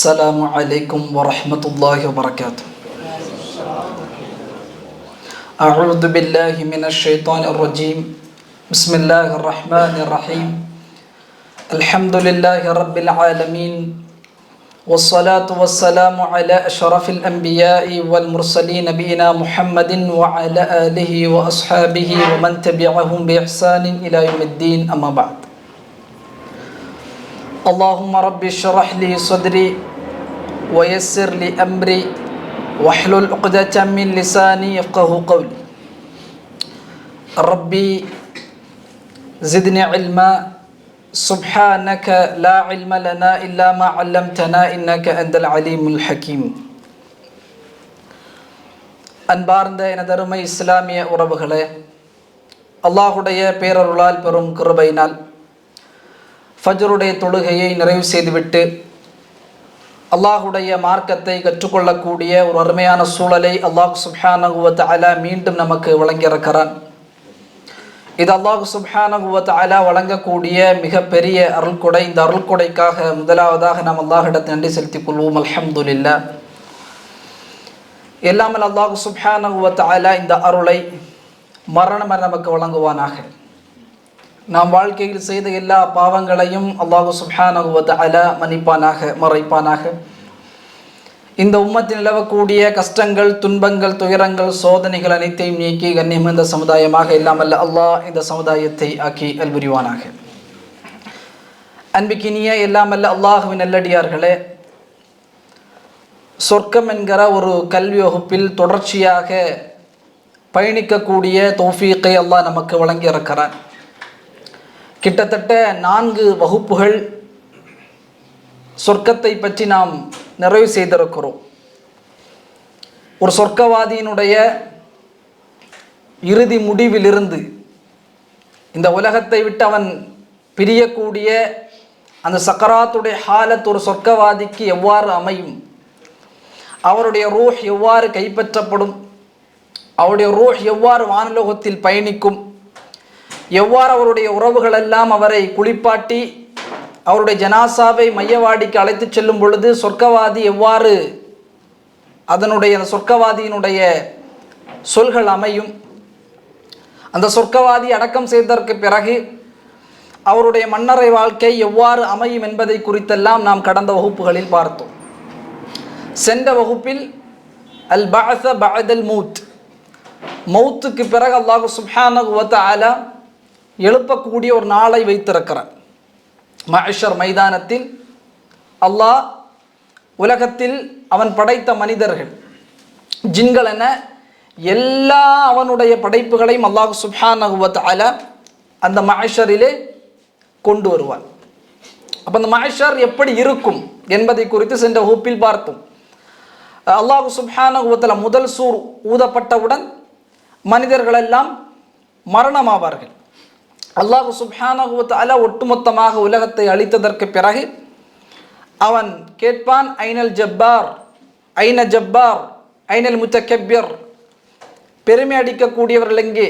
السلام عليكم ورحمة الله وبركاته. أعوذ بالله من الشيطان الرجيم. بسم الله الرحمن الرحيم. الحمد لله رب العالمين، والصلاة والسلام على أشرف الأنبياء والمرسلين نبينا محمد وعلى آله وأصحابه ومن تبعهم بإحسان إلى يوم الدين، أما بعد. اللهم رب اشرح لي صدري ويسر لي أمري واحلل عقدة من لساني يفقهوا قولي. ربي زدني علما سبحانك لا علم لنا إلا ما علمتنا إنك أنت العليم الحكيم. அன்பார்ந்த எனதருமை இஸ்லாமிய உறவுகளே, அல்லாஹுடைய பேரருளால் பெறும் கிருபையினால் ஃபஜ்ருடைய தொழுகையை நிறைவு செய்துவிட்டு அல்லாஹுடைய மார்க்கத்தை கற்றுக்கொள்ளக்கூடிய ஒரு அருமையான சூழலை அல்லாஹ் சுப்ஹானஹு வ தஆலா மீண்டும் நமக்கு வழங்கியிருக்கிறான். இது அல்லாஹ் சுப்ஹானஹு வ தஆலா வழங்கக்கூடிய மிகப்பெரிய அருள்கொடை. இந்த அருள்கொடைக்காக முதலாவதாக நாம் அல்லாஹ்விடத்தில் நன்றி செலுத்திக் கொள்வோம். அல்ஹம்துலில்லாஹ். எல்லாமல் அல்லாஹ் சுப்ஹானஹு வ தஆலா இந்த அருளை மரணம் நமக்கு வழங்குவானாக. நாம் வாழ்க்கையில் செய்த எல்லா பாவங்களையும் அல்லாஹ் சுப்ஹானஹு வ தஆலா மன்னிப்பானாக, மறைப்பானாக. இந்த உம்மத்தில் நிலவக்கூடிய கஷ்டங்கள், துன்பங்கள், துயரங்கள், சோதனைகள் அனைத்தையும் நீக்கி கண்ணியமிழ்ந்த சமுதாயமாக இல்லாமல் அல்லாஹ் இந்த சமுதாயத்தை ஆக்கி அல்புரிவானாக. அன்பிக்கினிய எல்லாமல்ல அல்லாஹுவின் நல்லடியார்களே, சொர்க்கம் என்கிற ஒரு கல்வி வகுப்பில் தொடர்ச்சியாக பயணிக்கக்கூடிய தௌஃபீக்கை அல்லாஹ் நமக்கு வழங்கி இருக்கிறான். கிட்டத்தட்ட 4 வகுப்புகள் சொர்க்கத்தை பற்றி நாம் நிறைவு செய்திருக்கிறோம். ஒரு சொர்க்கவாதியினுடைய இறுதி முடிவிலிருந்து இந்த உலகத்தை விட்டு அவன் பிரியக்கூடிய அந்த சக்கராத்துடைய ஹாலத் ஒரு சொர்க்கவாதிக்கு எவ்வாறு அமையும், அவருடைய ரூஹ் எவ்வாறு கைப்பற்றப்படும், அவருடைய ரூஹ் எவ்வாறு வானலோகத்தில் பயணிக்கும், எவ்வாறு அவருடைய உறவுகள் எல்லாம் அவரை குளிப்பாட்டி அவருடைய ஜனாசாவை மையவாடிக்கு அழைத்து செல்லும் பொழுது சொர்க்கவாதி எவ்வாறு அதனுடைய சொர்க்கவாதியினுடைய சொல்கள் அமையும், அந்த சொர்க்கவாதி அடக்கம் செய்ததற்கு பிறகு அவருடைய மன்னரை வாழ்க்கை எவ்வாறு அமையும் என்பதை குறித்தெல்லாம் நாம் கடந்த வகுப்புகளில் பார்த்தோம். சென்ற வகுப்பில் அல் பஅஸ பஅதல் மௌத், மௌத்துக்கு பிறகு அல்லாஹ் சுப்ஹானஹு வ தஆலா எழுப்பக்கூடிய ஒரு நாளை வைத்திருக்கிறான். மஹ்ஷர் மைதானத்தில் அல்லாஹ் உலகத்தில் அவன் படைத்த மனிதர்கள், ஜின்கள் என எல்லா அவனுடைய படைப்புகளையும் அல்லாஹ் சுப்ஹானஹு வ தஆலா அந்த மஹ்ஷரிலே கொண்டு வருவான். அப்போ அந்த மஹ்ஷர் எப்படி இருக்கும் என்பதை குறித்து சென்ற வகுப்பில் பார்த்தோம். அல்லாஹ் சுப்ஹானஹு வ தஆலா முதல் சூர் ஊதப்பட்டவுடன் மனிதர்கள் எல்லாம் மரணமாவார்கள். அல்லாஹ் சுப்ஹானஹு வ தஆலா ஒட்டுமொத்தமாக உலகத்தை அழித்ததற்கு பிறகு அவன் கேட்பான், ஐனல் ஜப்பார், ஐன ஜப்பார், ஐனல் முத்தக்கப்பிர், பெருமை அடிக்கக்கூடியவர்கள் எங்கே,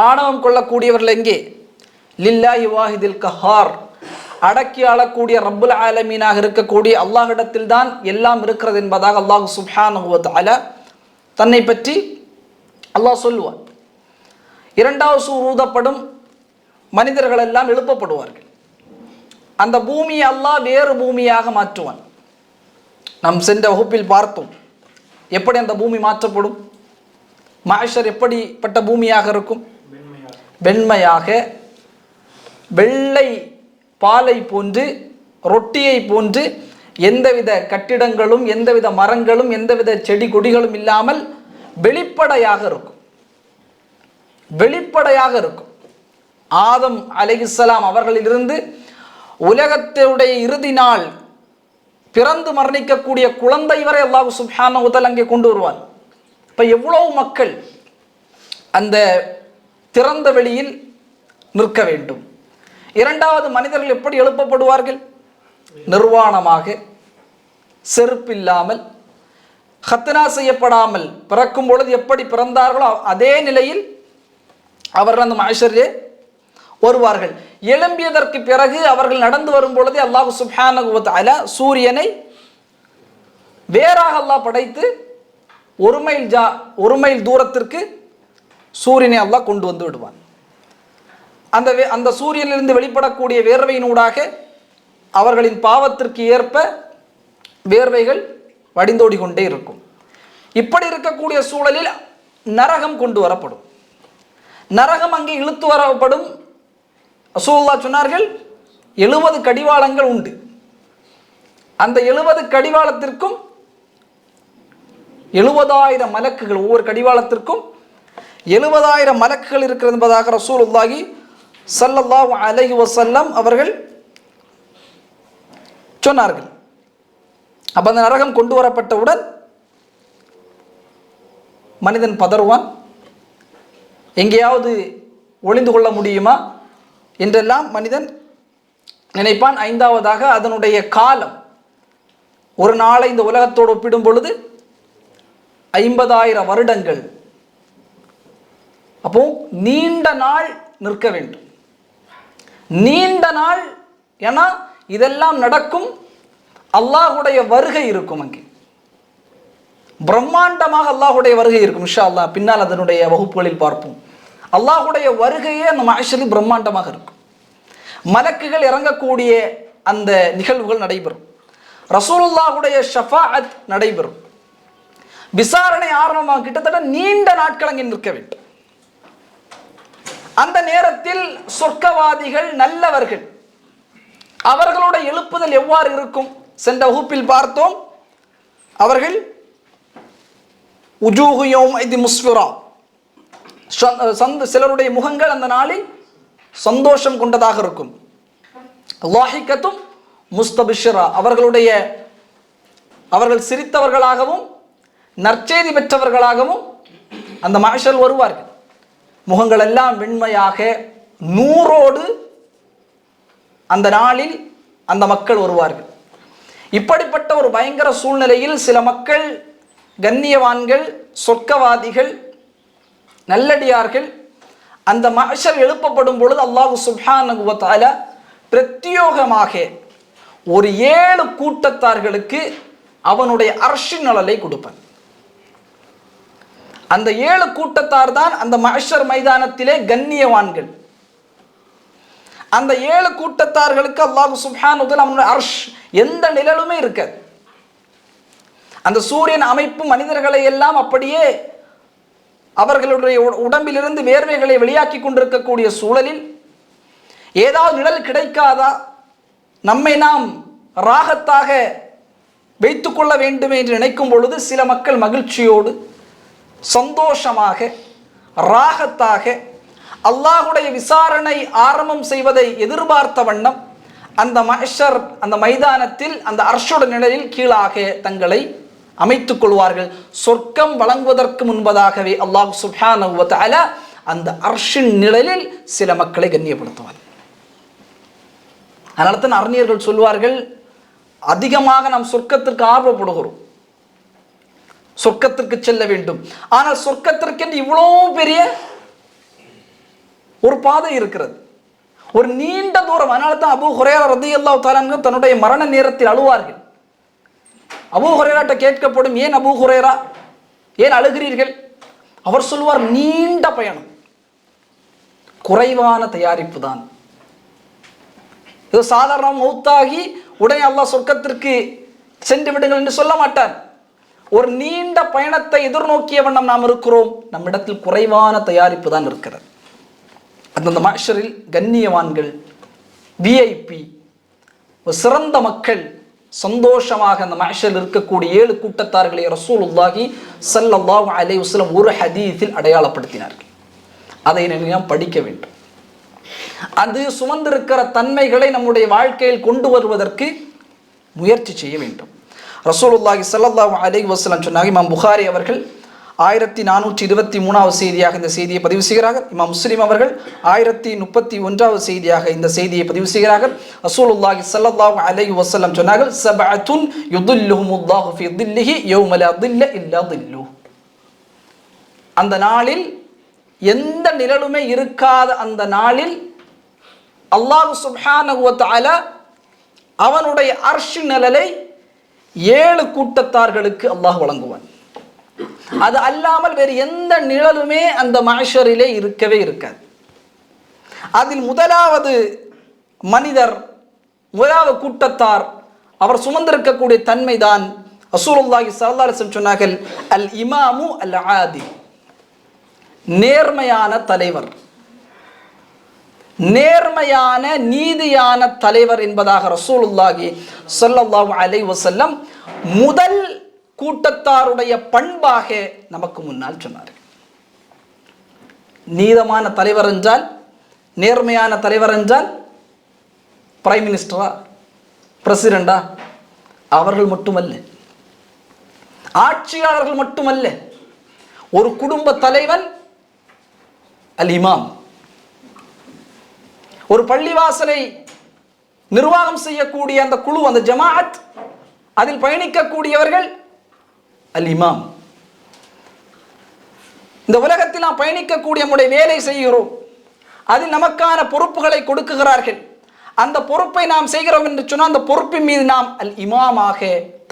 ஆணவம் கொள்ளக்கூடியவர்கள் எங்கே, லில்லாஹி வாஹிதில் கஹார், அடக்கி ஆளக்கூடிய ரப்புல் ஆலமீனாக இருக்கக்கூடிய அல்லாஹ்விடத்தில் தான் எல்லாம் இருக்கிறது என்பதாக அல்லாஹ் சுப்ஹானஹு வ தஆலா தன்னை பற்றி அல்லாஹ் சொல்லுவான். 2வது சூர் ஊதப்படும், மனிதர்கள் எல்லாம் எழுப்பப்படுவார்கள். அந்த பூமியை அல்லாஹ் வேறு பூமியாக மாற்றுவான். நாம் சென்ற வகுப்பில் பார்த்தோம் எப்படி அந்த பூமி மாற்றப்படும். மஹ்ஷர் எப்படிப்பட்ட பூமியாக இருக்கும்? வெண்மையாக, வெள்ளை பாலை போன்று, ரொட்டியை போன்று, எந்தவித கட்டிடங்களும் எந்தவித மரங்களும் எந்தவித செடி கொடிகளும் இல்லாமல் வெளிப்படையாக இருக்கும். வெளிப்படையாக இருக்கும். ஆதம் அலைஹிஸ்ஸலாம் அவர்களிலிருந்து உலகத்தினுடைய இறுதி நாள் பிறந்து மரணிக்கக்கூடிய குழந்தை வரை அல்லாஹ் சுப்ஹானஹு வ தஆலா அங்கே கொண்டு வருவான். இப்போ எவ்வளவு மக்கள் அந்த திறந்த வெளியில் நிற்க வேண்டும். 2வது மனிதர்கள் எப்படி எழுப்பப்படுவார்கள்? நிர்வாணமாக, செருப்பில்லாமல், ஹத்னா செய்யப்படாமல் பிறக்கும் பொழுது எப்படி பிறந்தார்களோ அதே நிலையில் அவர்கள் அந்த மஹ்ஷரிலே வருவார்கள். எழும்பியதற்கு பிறகு அவர்கள் நடந்து வரும் பொழுதே அல்லாஹ் சுப்ஹானஹு வ தஆலா சூரியனை வேறாக அல்லாஹ் படைத்து ஒரு மைல் தூரத்திற்கு சூரியனை அல்லாஹ் கொண்டு வந்து விடுவான். அந்த சூரியனிலிருந்து வெளிப்படக்கூடிய வேர்வையினூடாக அவர்களின் பாவத்திற்கு ஏற்ப வேர்வைகள் வடிந்தோடி கொண்டே இருக்கும். இப்படி இருக்கக்கூடிய சூழலில் நரகம் கொண்டு வரப்படும். நரகம் அங்கே இழுத்து வரப்படும். ரசூலுல்லாஹ் சொன்னார்கள் 70 கடிவாளங்கள் உண்டு. அந்த 70 கடிவாளத்திற்கும் 70,000 மலக்குகள், ஒவ்வொரு கடிவாளத்திற்கும் 70,000 மலக்குகள் இருக்கிறது என்பதாக ரசூலுல்லாஹி ஸல்லல்லாஹு அலைஹி வஸல்லம் அவர்கள் சொன்னார்கள். அப்ப அந்த நரகம் கொண்டு வரப்பட்டவுடன் மனிதன் பதறுவான். எங்கேயாவது ஒளிந்து கொள்ள முடியுமா என்றெல்லாம் மனிதன் நினைப்பான். 5வதாக அதனுடைய காலம், ஒரு நாளை இந்த உலகத்தோடு ஒப்பிடும் பொழுது 50,000 வருடங்கள். அப்போ நீண்ட நாள் நிற்க வேண்டும். நீண்ட நாள், ஏன்னா இதெல்லாம் நடக்கும், அல்லாஹுடைய வருகை இருக்கும். அங்கே பிரம்மாண்டமாக அல்லாஹுடைய வருகை இருக்கும். இன்ஷா அல்லாஹ் பின்னால் அதனுடைய வகுப்புகளில் பார்ப்போம். அல்லாஹுடைய வருகையே அந்த மஹ்ஷரில் பிரம்மாண்டமாக இருக்கும். மலக்குகள் இறங்கக்கூடிய அந்த நிகழ்வுகள் நடைபெறும். ரசூலுல்லாஹுடைய ஷஃபாஅத் நடைபெறும். விசாரணை ஆரம்பமாக கிட்டத்தட்ட நீண்ட நாட்கள் அங்கே நிற்க வேண்டும். அந்த நேரத்தில் சொர்க்கவாதிகள், நல்லவர்கள், அவர்களுடைய எழுப்புதல் எவ்வாறு இருக்கும்? சென்ற வகுப்பில் பார்த்தோம். அவர்கள் உஜூஹு யௌமைதி முஸ்ஃபிரா, சிலருடைய முகங்கள் அந்த நாளில் சந்தோஷம் கொண்டதாக இருக்கும். லாஹிகத்தும் முஸ்தபிஷரா, அவர்கள் சிரித்தவர்களாகவும் நற்செய்தி பெற்றவர்களாகவும் அந்த மஹ்ஷர் வருவார்கள். முகங்கள் எல்லாம் வெண்மையாக நூறோடு அந்த நாளில் அந்த மக்கள் வருவார்கள். இப்படிப்பட்ட ஒரு பயங்கர சூழ்நிலையில் சில மக்கள், கண்ணியவான்கள், சொர்க்கவாதிகள், நல்லடியார்கள், அந்த மஹ்ஷர் எழுப்பப்படும் பொழுது அல்லாஹ் சுப்ஹானஹு வ தஆலா பிரத்யோகமாக ஒரு 7 கூட்டத்தார்களுக்கு அவனுடைய அர்ஷின் நிழலை கொடுப்பான். அந்த 7 கூட்டத்தார் தான் அந்த மஹ்ஷர் மைதானத்திலே கண்ணியவான்கள். அந்த 7 கூட்டத்தார்களுக்கு அல்லாஹ் சுப்ஹானஹு வ தஆலா அவனுடைய அர்ஷ், எந்த நிழலுமே இருக்காது. அந்த சூரியன் அமைப்பு மனிதர்களை எல்லாம் அப்படியே அவர்களுடைய உடம்பிலிருந்து வேர்வைகளை வெளியாக்கி கொண்டிருக்கக்கூடிய சூழலில் ஏதாவது நிழல் கிடைக்காதா, நம்மை நாம் ராகத்தாக வைத்து கொள்ள வேண்டும் என்று நினைக்கும் பொழுது சில மக்கள் மகிழ்ச்சியோடு சந்தோஷமாக ராகத்தாக அல்லாஹுடைய விசாரணை ஆரம்பம் செய்வதை எதிர்பார்த்த வண்ணம் அந்த மஹ்ஷர், அந்த மைதானத்தில் அந்த அர்ஷோட நிழலில் கீழாக தங்களை அமைத்துக் கொள்வார்கள். சொர்க்கம் வழங்குவதற்கு முன்பதாகவே அல்லாஹ் சுப்ஹானஹு வ தஆலா அந்த அர்ஷின் நிழலில் சில மக்களை கண்ணியப்படுத்துவார். அதனால தான் அறிஞர்கள் சொல்வார்கள், அதிகமாக நாம் சொர்க்கத்திற்கு ஆர்வப்படுகிறோம், சொர்க்கத்திற்கு செல்ல வேண்டும். ஆனால் சொர்க்கத்திற்கு இவ்வளோ பெரிய ஒரு பாதை இருக்கிறது, ஒரு நீண்ட தூரம். அதனால தான் அபூ ஹுரைரா ரலியல்லாஹு தஆலா அன்ஹு தன்னுடைய மரண நேரத்தில் அழுவார்கள். அபூ ஹுரைராட்ட கேட்கப்படும், ஏன் அபூ ஹுரைரா, ஏன் அழுகிறீர்கள்? அவர் சொல்வார், நீண்ட பயணம், குறைவான தயாரிப்பு தான். இது சாதாரண மௌத்தாகி உடனே அல்லாஹ் சொர்க்கத்திற்கு சென்று விடுங்கள் என்று சொல்ல மாட்டார். ஒரு நீண்ட பயணத்தை எதிர்நோக்கிய வண்ணம் நாம் இருக்கிறோம், நம்மிடத்தில் குறைவான தயாரிப்பு தான் இருக்கிறது. அந்த மஹ்ஷரில் கண்ணியவான்கள், விஐபி, சிறந்த மக்கள் சந்தோஷமாக அந்த மஹ்ஷரில் இருக்கக்கூடிய 7 கூட்டத்தார்களை ரசூலுல்லாஹி ஸல்லல்லாஹு அலைஹி வஸல்லம் ஒரு ஹதீஸில் அடையாளப்படுத்தினார்கள். அதை நாம் படிக்க வேண்டும். அது சுமந்திருக்கிற தன்மைகளை நம்முடைய வாழ்க்கையில் கொண்டு வருவதற்கு முயற்சி செய்ய வேண்டும். ரசூலுல்லாஹி ஸல்லல்லாஹு அலைஹி வஸல்லம் சொன்னாங்க. இமாம் புகாரி அவர்கள் 1423வது செய்தியாக இந்த செய்தியை பதிவு செய்கிறார்கள். இமாம் முஸ்லிம் அவர்கள் 1031வது செய்தியாக இந்த செய்தியை பதிவு செய்கிறார்கள். ரசூலுல்லாஹி ஸல்லல்லாஹு அலைஹி வஸல்லம் சொன்னார்கள், சபஅத்துன் யுதில்லுஹுமுல்லாஹு ஃபீ தில்லிஹி யௌம லா தில்ல இல்லா தில்லு. அந்த நாளில் எந்த நிழலுமே இருக்காத அந்த நாளில் அல்லாஹ் சுப்ஹானஹு வ தஆலா அவனுடைய அர்ஷ் நிழலை 7 கூட்டத்தார்களுக்கு அல்லாஹ் வழங்குவான். அது அல்லாமல் வேறு எந்த நிழலுமே அந்த மஹ்ஷரிலே இருக்கவே இருக்காது. அதில் முதலாவது மனிதர், முதலாவது கூட்டத்தார், அவர் சுமந்திருக்கக்கூடிய தன்மைதான் ரசூலுல்லாஹி ஸல்லல்லாஹு அலைஹி வஸல்லம் சொன்னார்கள், அல் இமாமு அல் ஆதில், நேர்மையான தலைவர், நேர்மையான நீதியான தலைவர் என்பதாக ரசூலுல்லாஹி ஸல்லல்லாஹு அலைஹி வஸல்லம் முதல் கூட்டத்தாருடைய பண்பாக நமக்கு முன்னால் சொன்னார். நீதமான தலைவர் என்றால், நேர்மையான தலைவர் என்றால் பிரைம் மினிஸ்டரா, பிரசிடண்டா, அவர்கள் மட்டுமல்ல, ஆட்சியாளர்கள் மட்டுமல்ல, ஒரு குடும்ப தலைவன் அல் இமாம், ஒரு பள்ளிவாசலை நிர்வாகம் செய்யக்கூடிய அந்த குழு, அந்த ஜமாஅத், அதில் பயணிக்கக்கூடியவர்கள் அல் இமாம். இந்த உலகத்தில் நாம் பயணிக்கக்கூடிய நம்முடைய வேலை செய்கிறோம், அதில் நமக்கான பொறுப்புகளை கொடுக்குகிறார்கள். அந்த பொறுப்பை நாம் செய்கிறோம் என்று சொன்னால் அந்த பொறுப்பின் மீது நாம் அல் இமாமாக,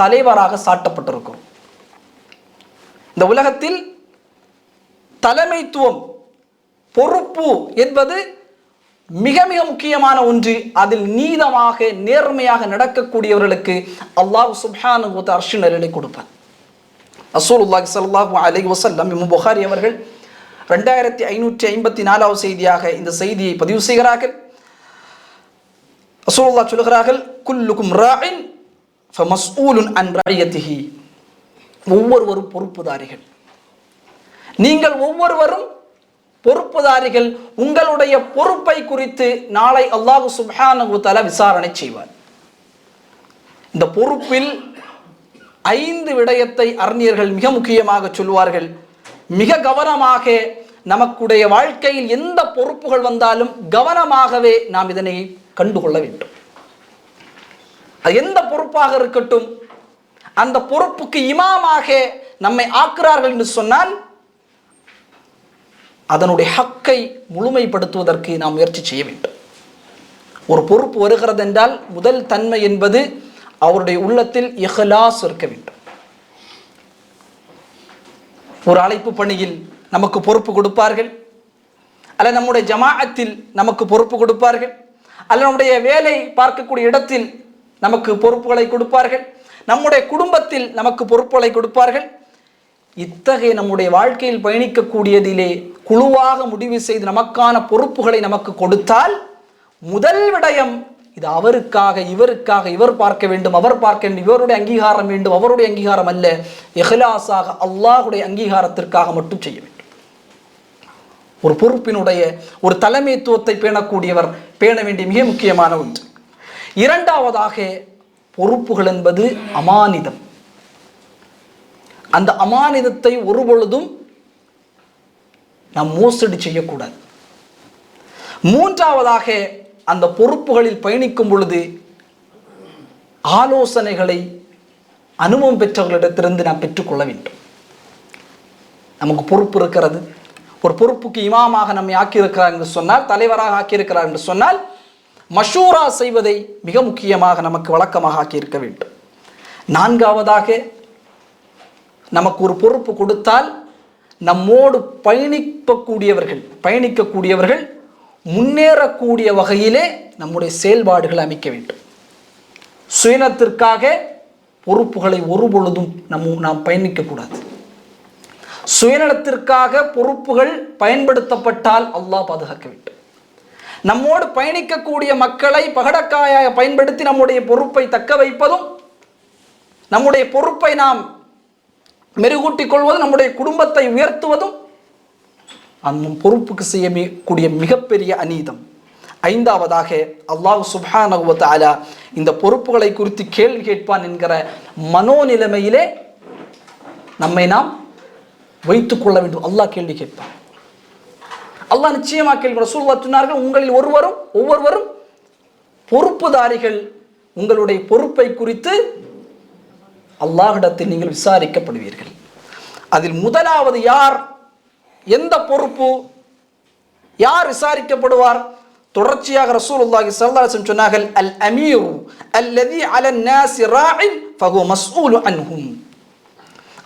தலைவராக சாட்டப்பட்டிருக்கிறோம். இந்த உலகத்தில் தலைமைத்துவம், பொறுப்பு என்பது மிக மிக முக்கியமான ஒன்று. அதில் நீதமாக நேர்மையாக நடக்கக்கூடியவர்களுக்கு அல்லாஹ் சுப்ஹானஹு வ தஆலா அர்ஷ் நிழலை கொடுப்பார். ரசூலுல்லாஹி ஸல்லல்லாஹு அலைஹி வஸல்லம் இமாம் புகாரி அவர்கள் 2554வது செய்தியாக இந்த செய்தியை பதிவு செய்கிறார்கள். ரசூலுல்லாஹ் சொல்கிறார்கள், குல்லுக்கும் ராஇன் ஃபமஸ்ஊலுன் அன் ரஅயத்திஹி, ஒவ்வொருவரும் பொறுப்புதாரிகள், நீங்கள் ஒவ்வொருவரும் பொறுப்புதாரிகள். உங்களுடைய பொறுப்பை குறித்து நாளை அல்லாஹ் சுப்ஹானஹு வ தஆலா விசாரணை செய்வார். இந்த பொறுப்பில் 5 விடயத்தை அறிஞர்கள் மிக முக்கியமாக சொல்வார்கள். மிக கவனமாக நமக்குடைய வாழ்க்கையில் எந்த பொறுப்புகள் வந்தாலும் கவனமாகவே நாம் இதனை கண்டுகொள்ள வேண்டும். அது எந்த பொறுப்பாக இருக்கட்டும், அந்த பொறுப்புக்கு இமாமாக நம்மை ஆக்குறார்கள் என்று சொன்னால் அதனுடைய ஹக்கை முழுமைப்படுத்துவதற்கு நாம் முயற்சி செய்ய வேண்டும். ஒரு பொறுப்பு வருகிறது என்றால் முதல் தன்மை என்பது அவருடைய உள்ளத்தில் இஹ்லாஸ் இருக்க வேண்டும். ஒரு அழைப்பு பணியில் நமக்கு பொறுப்பு கொடுப்பார்கள், அல்ல நம்முடைய ஜமாஅத்தில் நமக்கு பொறுப்பு கொடுப்பார்கள், அல்ல நம்முடைய வேலை பார்க்கக்கூடிய இடத்தில் நமக்கு பொறுப்புகளை கொடுப்பார்கள், நம்முடைய குடும்பத்தில் நமக்கு பொறுப்புகளை கொடுப்பார்கள். இத்தகைய நம்முடைய வாழ்க்கையில் பயணிக்கக்கூடியதிலே குழுவாக முடிவு செய்து நமக்கான பொறுப்புகளை நமக்கு கொடுத்தால் முதல் விடயம் இது அவருக்காக, இவருக்காக, இவர் பார்க்க வேண்டும், அவர் பார்க்க வேண்டும், இவருடைய அங்கீகாரம் வேண்டும், அவருடைய அங்கீகாரம் அல்ல, இஹ்லாஸாக அல்லாஹ்வுடைய அங்கீகாரத்திற்காக மட்டும் செய்ய வேண்டும். ஒரு பொறுப்பினுடைய ஒரு தலைமைத்துவத்தை பேணக்கூடியவர் பேண வேண்டிய மிக முக்கியமான ஒன்று. இரண்டாவதாக, பொறுப்புகள் என்பது அமானிதம். அந்த அமானிதத்தை ஒரு பொழுதும் நாம் மோசடி செய்யக்கூடாது. மூன்றாவதாக, அந்த பொறுப்புகளில் பயணிக்கும் பொழுது ஆலோசனைகளை அனுபவம் பெற்றவர்களிடத்திலிருந்து நாம் பெற்றுக்கொள்ள வேண்டும். நமக்கு பொறுப்பு இருக்கிறது, ஒரு பொறுப்புக்கு இமாமாக நம்மை ஆக்கியிருக்கிறார் என்று சொன்னால், தலைவராக ஆக்கியிருக்கிறார் என்று சொன்னால், மஷூரா செய்வதை மிக முக்கியமாக நமக்கு வழக்கமாக ஆக்கியிருக்க வேண்டும். நான்காவதாக, நமக்கு ஒரு பொறுப்பு கொடுத்தால் நம்மோடு பயணிக்கக்கூடியவர்கள் முன்னேறக்கூடிய வகையிலே நம்முடைய செயல்பாடுகளை அமைக்க வேண்டும். சுயநலத்திற்காக பொறுப்புகளை ஒரு பொழுதும் நாம் பயணிக்கக்கூடாது. சுயநலத்திற்காக பொறுப்புகள் பயன்படுத்தப்பட்டால் அல்லாஹ் பாதுகாக்க வேண்டும். நம்மோடு பயணிக்கக்கூடிய மக்களை பகடக்காயாக பயன்படுத்தி நம்முடைய பொறுப்பை தக்க வைப்பதும், நம்முடைய பொறுப்பை நாம் மெருகூட்டிக் கொள்வதும், நம்முடைய குடும்பத்தை உயர்த்துவதும் அந்த பொறுப்புக்கு செய்யக்கூடிய மிகப்பெரிய அநீதம். ஐந்தாவதாக, அல்லாஹ் சுப்ஹானஹு வ தஆலா இந்த பொறுப்புகளை குறித்து கேள்வி கேட்பான் என்கிற மனோநிலைமையிலே நம்மை நாம் வைத்துக் கொள்ள வேண்டும். அல்லாஹ் கேள்வி கேட்பான். அல்லாஹ் நிச்சயமாக கேள்வி. ரசூலுல்லாஹ் சொன்னார்கள், உங்களில் ஒவ்வொருவரும் பொறுப்புதாரிகள். உங்களுடைய பொறுப்பை குறித்து அல்லாஹ்விடத்தில் நீங்கள் விசாரிக்கப்படுவீர்கள். அதில் முதலாவது யார், எந்த பொறுப்பு, யார் விசாரிக்கப்படுவார்? தொடர்ச்சியாக ரசூலுல்லாஹி ஸல்லல்லாஹு அலைஹி வஸல்லம் சொன்னார்கள், அல் அமீரு அல்லதி அலன் நாஸி ராஇன் ஃபஹுவ மஸ்ஊலு அன்ஹும்.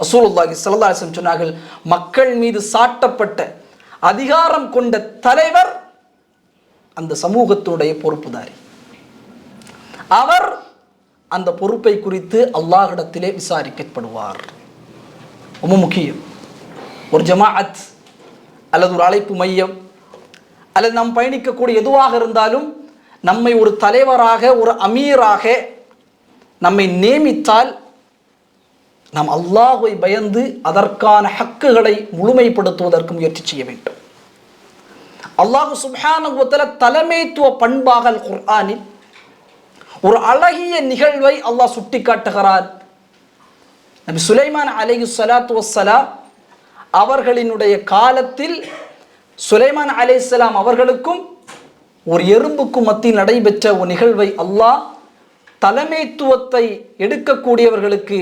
ரசூலுல்லாஹி ஸல்லல்லாஹு அலைஹி வஸல்லம் சொன்னார்கள், மக்கள் மீது சாட்டப்பட்ட அதிகாரம் கொண்ட தலைவர் அந்த சமூகத்தினுடைய பொறுப்புதாரி. அவர் அந்த பொறுப்பை குறித்து அல்லாஹ்விடத்திலே விசாரிக்கப்படுவார். ரொம்ப முக்கியம். ஒரு ஜமாஅத் அல்லது ஒரு அழைப்பு மையம் அல்லது நாம் பயணிக்கக்கூடிய எதுவாக இருந்தாலும் நம்மை ஒரு தலைவராக ஒரு அமீராக நம்மை நியமித்தால் நாம் அல்லாஹ்வை பயந்து அதற்கான ஹக்குகளை முழுமைப்படுத்துவதற்கு முயற்சி செய்ய வேண்டும். அல்லாஹ் சுப்ஹானஹு வ தஆலா தலைமைத்துவ பண்பாக அல் குர்ஆனில் ஒரு அழகிய நிகழ்வை அல்லாஹ் சுட்டிக்காட்டுகிறார். நபி சுலைமான் அலைஹிஸ்ஸலாத்து வஸ்ஸலாம் அவர்களினுடைய காலத்தில் சுலைமான் அலைஹிஸ்ஸலாம் அவர்களுக்கும் ஒரு எறும்புக்கும் மத்தியில் நடைபெற்ற ஒரு நிகழ்வை அல்லாஹ் தலைமைத்துவத்தை எடுக்கக்கூடியவர்களுக்கு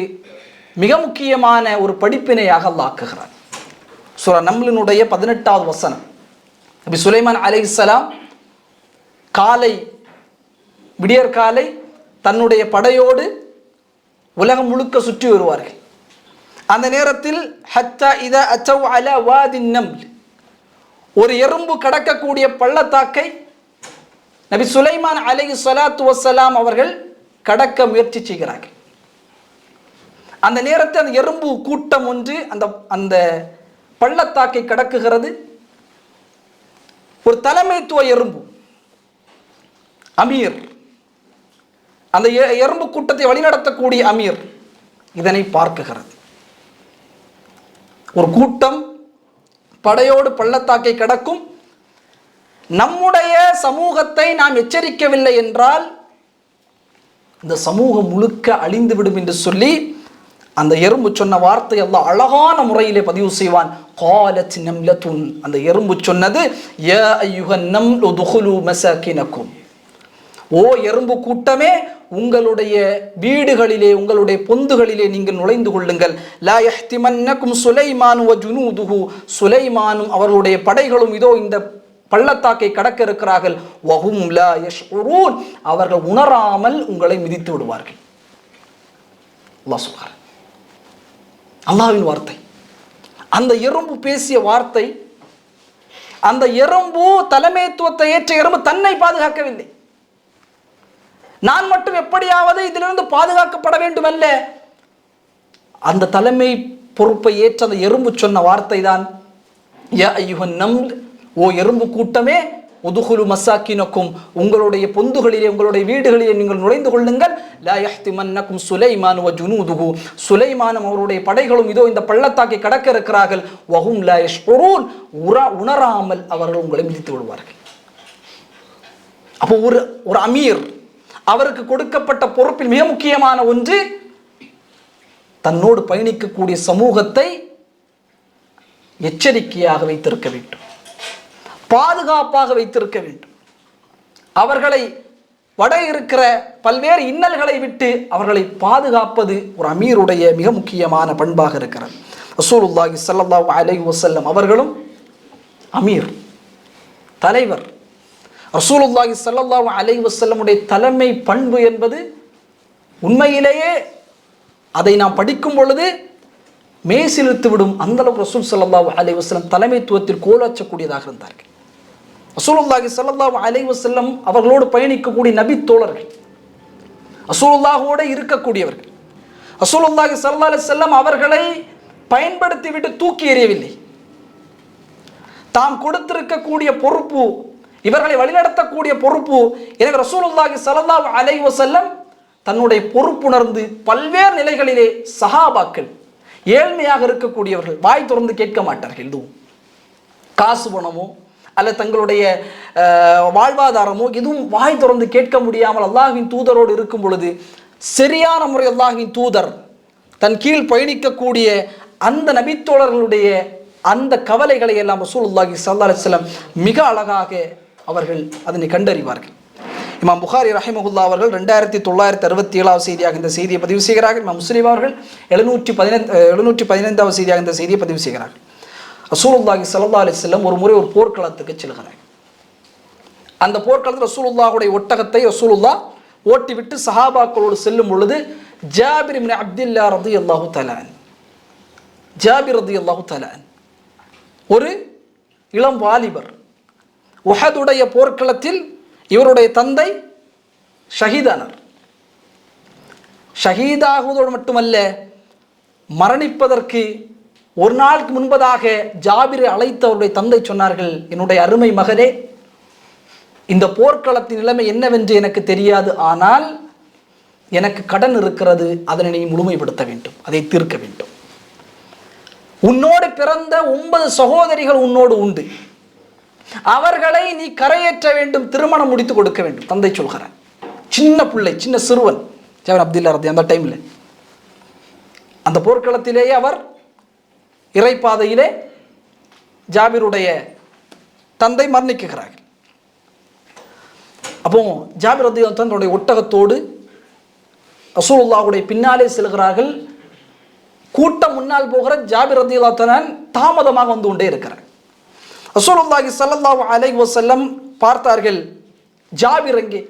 மிக முக்கியமான ஒரு படிப்பினையாக அல்லாஹ் ஆக்குகிறார். சூரா நம்லினுடைய 18வது வசனம். நபி சுலைமான் அலைஹிஸ்ஸலாம் காலை விடியற்காலை தன்னுடைய படையோடு உலகம் முழுக்க சுற்றி வருவார்கள். அந்த நேரத்தில் ஹத்தா இதா அத்தவ் அலா வாதின் நம்ல், ஒரு எறும்பு கடக்கக்கூடிய பள்ளத்தாக்கை நபி சுலைமான் அலைஹிஸ்ஸலாத்து வஸ்ஸலாம் அவர்கள் கடக்க முயற்சி செய்கிறார்கள். அந்த நேரத்தில் அந்த எறும்பு கூட்டம் ஒன்று அந்த பள்ளத்தாக்கை கடக்குகிறது. ஒரு தலைமைத்துவ எறும்பு அமீர், அந்த எறும்பு கூட்டத்தை வழிநடத்தக்கூடிய அமீர் இதனை பார்க்குகிறது. ஒரு கூட்டம் படையோடு பள்ளத்தாக்கை கடக்கும். நம்முடைய சமூகத்தை நாம் எச்சரிக்கவில்லை என்றால் இந்த சமூகம் முழுக்க அழிந்துவிடும் என்று சொல்லி அந்த எறும்பு சொன்ன வார்த்தை அல்லாஹ் அழகான முறையிலே பதிவு செய்வான். காலத் நம்லத்துன், அந்த எறும்பு சொன்னது, யா அய்யுஹன் நம்லு துகுலு மசாகினக்கும், ஓ எறும்பு கூட்டமே, உங்களுடைய வீடுகளிலே உங்களுடைய பொந்துகளிலே நீங்கள் நுழைந்து கொள்ளுங்கள். லா யஹ்திமன்னகும் சுலைமான் வ ஜுனூதுஹு, சுலைமானும் அவர்களுடைய படைகளும் இதோ இந்த பள்ளத்தாக்கை கடக்க இருக்கிறார்கள். வஹும் லா யஷ்உரூன், அவர்கள் உணராமல் உங்களை மிதித்து விடுவார்கள். அல்லாஹ் சொல்றார், அல்லாஹ்வின் வார்த்தை. அந்த எறும்பு பேசிய வார்த்தை, அந்த எறும்பு தலைமைத்துவத்தை ஏற்ற எறும்பு தன்னை பாதுகாக்கவில்லை. நான் மட்டும் எப்படியாவது இதிலிருந்து பாதுகாக்கப்பட வேண்டும் அல்ல, அந்த தலைமை பொறுப்பை ஏற்ற அந்த எறும்பு சொன்ன வார்த்தை தான், யா அய்யுஹன் நம்ல், ஓ எறும்பு கூட்டமே, உதுகுலு மசாக்கினக்கும், உங்களுடைய பொந்துகளிலே உங்களுடைய வீடுகளிலே நீங்கள் நுழைந்து கொள்ளுங்கள். லா யஹ்திமன்னக்கும் சுலைமான் வ ஜுனூதுஹு, சுலைமானும் அவருடைய படைகளும் இதோ இந்த பள்ளத்தாக்கை கடக்க இருக்கிறார்கள். வஹும் லா யஷ்உரூன், உணராமல் அவர்கள் உங்களை மிதித்து விடுவார்கள். அப்போ ஒரு அமீர், அவருக்கு கொடுக்கப்பட்ட பொறுப்பில் மிக முக்கியமான ஒன்று, தன்னோடு பயணிக்கக்கூடிய சமூகத்தை எச்சரிக்கையாக வைத்திருக்க வேண்டும், பாதுகாப்பாக வைத்திருக்க வேண்டும். அவர்களை வட இருக்கிற பல்வேறு இன்னல்களை விட்டு அவர்களை பாதுகாப்பது ஒரு அமீருடைய மிக முக்கியமான பண்பாக இருக்கிறது. ரசூலுல்லாஹி ஸல்லல்லாஹு அலைஹி வஸல்லம் அவர்களும் அமீர், தலைவர். ரசூலுல்லாஹி ஸல்லல்லாஹு அலைஹி வஸல்லமுடைய தலைமை பண்பு என்பது உண்மையிலேயே அதை நாம் படிக்கும் பொழுது மேசிலித்து விடும். அந்த அளவுக்கு ரசூல் ஸல்லல்லாஹு அலைஹி வஸல்லம் தலைமைத்துவத்தில் கோலாச்சக்கூடியதாக இருந்தார்கள். ரசூலுல்லாஹி ஸல்லல்லாஹு அலைஹி வஸல்லம் அவர்களோடு பயணிக்கக்கூடிய நபி தோழர்கள், ரசூலுல்லாஹோடு இருக்கக்கூடியவர்கள். ரசூலுல்லாஹி ஸல்லல்லாஹு அலைஹி வஸல்லம் அவர்களை பயன்படுத்தி விட்டு தூக்கி எறியவில்லை. தாம் கொடுத்திருக்கக்கூடிய பொறுப்பு, இவர்களை வழிநடத்தக்கூடிய பொறுப்பு. எனவே ரசூலுல்லாஹி ஸல்லல்லாஹு அலைஹி வஸல்லம் தன்னுடைய பொறுப்புணர்ந்து பல்வேறு நிலைகளிலே சஹாபாக்கள், ஏழ்மையாக இருக்கக்கூடியவர்கள், வாய் திறந்து கேட்க மாட்டார்கள். எதுவும் காசு பணமோ அல்ல தங்களுடைய வாழ்வாதாரமோ எதுவும் வாய் திறந்து கேட்க முடியாமல் அல்லாஹ்வின் தூதரோடு இருக்கும் பொழுது சரியான முறை அல்லாஹ்வின் தூதர் தன் கீழ் பயணிக்கக்கூடிய அந்த நபித்தோழர்களுடைய அந்த கவலைகளை எல்லாம் ரசூலுல்லாஹி ஸல்லல்லாஹு அலைஹி வஸல்லம் மிக அழகாக அவர்கள் அதனை கண்டறிவார்கள். இமாம் புகாரி ரஹிமஹுல்லா அவர்கள் 2967வது செய்தியாக இந்த செய்தியை பதிவு செய்கிறார்கள். இமாம் முஸ்லிம் அவர்கள் 715வது செய்தியாக இந்த செய்தியை பதிவு செய்கிறார்கள். ரசூலுல்லாஹி ஸல்லல்லாஹு அலைஹி வஸல்லம் ஒரு முறை ஒரு போர்க்களத்துக்கு செல்கிறார்கள். அந்த போர்க்களத்தில் ரசூலுல்லாஹுடைய ஒட்டகத்தை ரசூலுல்லாஹ் ஓட்டிவிட்டு சஹாபாக்களோடு செல்லும் பொழுது ஜாபிர் இப்னு அப்துல்லா ரலியல்லாஹு தஆலா ஜாபிர் ரலியல்லாஹு தஆலா ஒரு இளம் வாலிபர். உஹதுடைய போர்க்களத்தில் இவருடைய தந்தை ஷஹீதானார். ஷஹீதாகுவதோடு மட்டுமல்ல, மரணிப்பதற்கு ஒரு நாளுக்கு முன்பதாக ஜாபிரை அழைத்து அவருடைய தந்தை சொன்னார்கள், என்னுடைய அருமை மகனே, இந்த போர்க்களத்தின் நிலைமை என்னவென்று எனக்கு தெரியாது, ஆனால் எனக்கு கடன் இருக்கிறது, அதனை நீ முழுமைப்படுத்த வேண்டும், அதை தீர்க்க வேண்டும். உன்னோடு பிறந்த 9 சகோதரிகள் உன்னோடு உண்டு, அவர்களை நீ கரையேற்ற வேண்டும், திருமணம் முடித்து கொடுக்க வேண்டும். தந்தை சொல்கிறார். சின்ன பிள்ளை, சின்ன சிறுவன் ஜாபிர் அப்துல்லா ரதி. அந்த டைமில் அந்த போர்க்களத்திலேயே அவர் இறைப்பாதையிலே ஜாபிருடைய தந்தை மரணிக்கிறார்கள். அப்போ ஜாபிர் ரதி தன்னுடைய ஒட்டகத்தோடு ரசூலுல்லாஹுடைய பின்னாலே செல்கிறார்கள். கூட்டம் முன்னால் போகிற ஜாபிர் ரலியல்லாஹு தஆலா தாமதமாக வந்து கொண்டே இருக்கிறார். ரசூலுல்லாஹி ஸல்லல்லாஹு அலைஹி வஸல்லம் பார்த்தார்கள், ஜாபிர் எங்கே?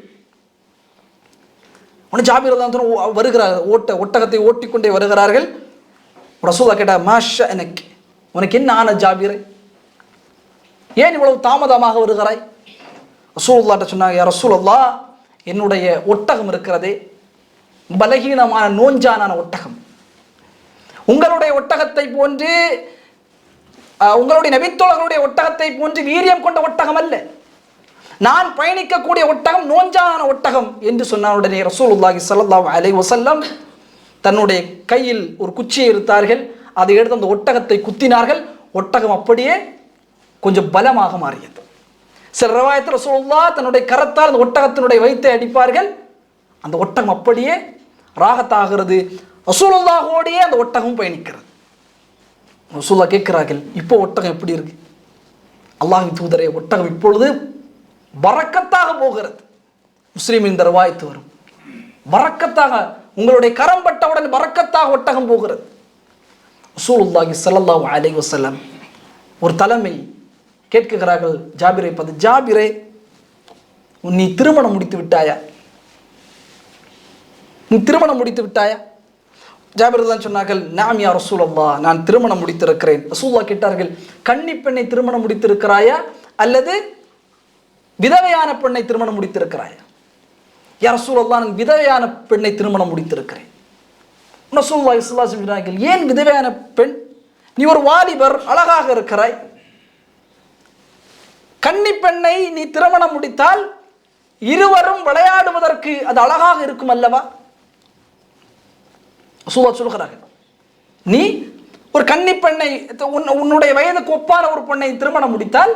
ஜாபிர் ரலியல்லாஹு தஆலா வருகிறார், ஒட்டகத்தை ஓட்டிக்கொண்டே வருகிறார்கள். ரசூலுல்லாஹ் கேட்டார், மாஷா எனக்கு, உனக்கு என்ன ஆன ஜாபிர், ஏன் இவ்வளவு தாமதமாக வருகிறாய்? ரசூலுல்லாஹ் சொன்னாங்க, யா ரசூலல்லாஹ், என்னுடைய ஒட்டகம் இருக்கிறதே பலகீனமான நோஞ்சான ஒட்டகம், உங்களுடைய ஒட்டகத்தை போன்று, உங்களுடைய நபித்தோழர்களுடைய ஒட்டகத்தை போன்று வீரியம் கொண்ட ஒட்டகம் அல்ல, நான் பயணிக்கக்கூடிய ஒட்டகம் நோஞ்சான ஒட்டகம் என்று சொன்ன உடனே ரசூலுல்லாஹி ஸல்லல்லாஹு அலைஹி வஸல்லம் தன்னுடைய கையில் ஒரு குச்சியை எடுத்தார்கள். அதை எடுத்து அந்த ஒட்டகத்தை குத்தினார்கள். ஒட்டகம் அப்படியே கொஞ்சம் பலமாக மாறியது. சில ரிவாயத்தில் ரசூலுல்லாஹ் தன்னுடைய கரத்தால் அந்த ஒட்டகத்தினுடைய வயிற்றை அடிப்பார்கள். அந்த ஒட்டகம் அப்படியே ராகத்தாகிறது. ரசூலுல்லாஹோடையே அந்த ஒட்டகம் பயணிக்கிறது. ரசூலுல்லாஹ் கேட்கிறார்கள், இப்போ ஒட்டகம் எப்படி இருக்கு? அல்லாஹ்வின் தூதரே, ஒட்டகம் இப்பொழுது பரக்கத்தாக போகிறது. முஸ்லிமின் இந்த ரிவாயத்து வரும், பரக்கத்தாக, உங்களுடைய கரம் பட்டவுடன் பரக்கத்தாக ஒட்டகம் போகிறது. ரசூலுல்லாஹி ஸல்லல்லாஹு அலைஹி வஸல்லம் ஒரு தலைமை கேட்கிறார்கள் ஜாபிரை பார்த்து, ஜாபிரே, நீ திருமணம் முடித்து விட்டாயா? நீ திருமணம் முடித்து விட்டாயா? ஜாபிர் தான் சொன்னார்கள், நாம் யா ரசூலல்லாஹ், நான் திருமணம் முடித்திருக்கிறேன். ரசூலுல்லாஹ் கேட்டார்கள், கன்னி பெண்ணை திருமணம் முடித்திருக்கிறாயா அல்லது விதவையான பெண்ணை திருமணம் முடித்திருக்கிறாயா? யா ரசூலல்லாஹ், நான் விதவையான பெண்ணை திருமணம் முடித்திருக்கிறேன். ரசூலுல்லாஹி ஸல்லல்லாஹு அலைஹி வஸல்லம் சொன்னார்கள், ஏன் விதவையான பெண்? நீ ஒரு வாலிபர், அழகாக இருக்கிறாய். கன்னி பெண்ணை நீ திருமணம் முடித்தால் இருவரும் விளையாடுவதற்கு அது அழகாக இருக்கும் அல்லவா? ரசூலுல்லாஹ் சொல்கிறார்கள், நீ ஒரு கன்னி பெண்ணை, உன்னுடைய வயதுக்கு ஒப்பான ஒரு பெண்ணை திருமணம் முடித்தால்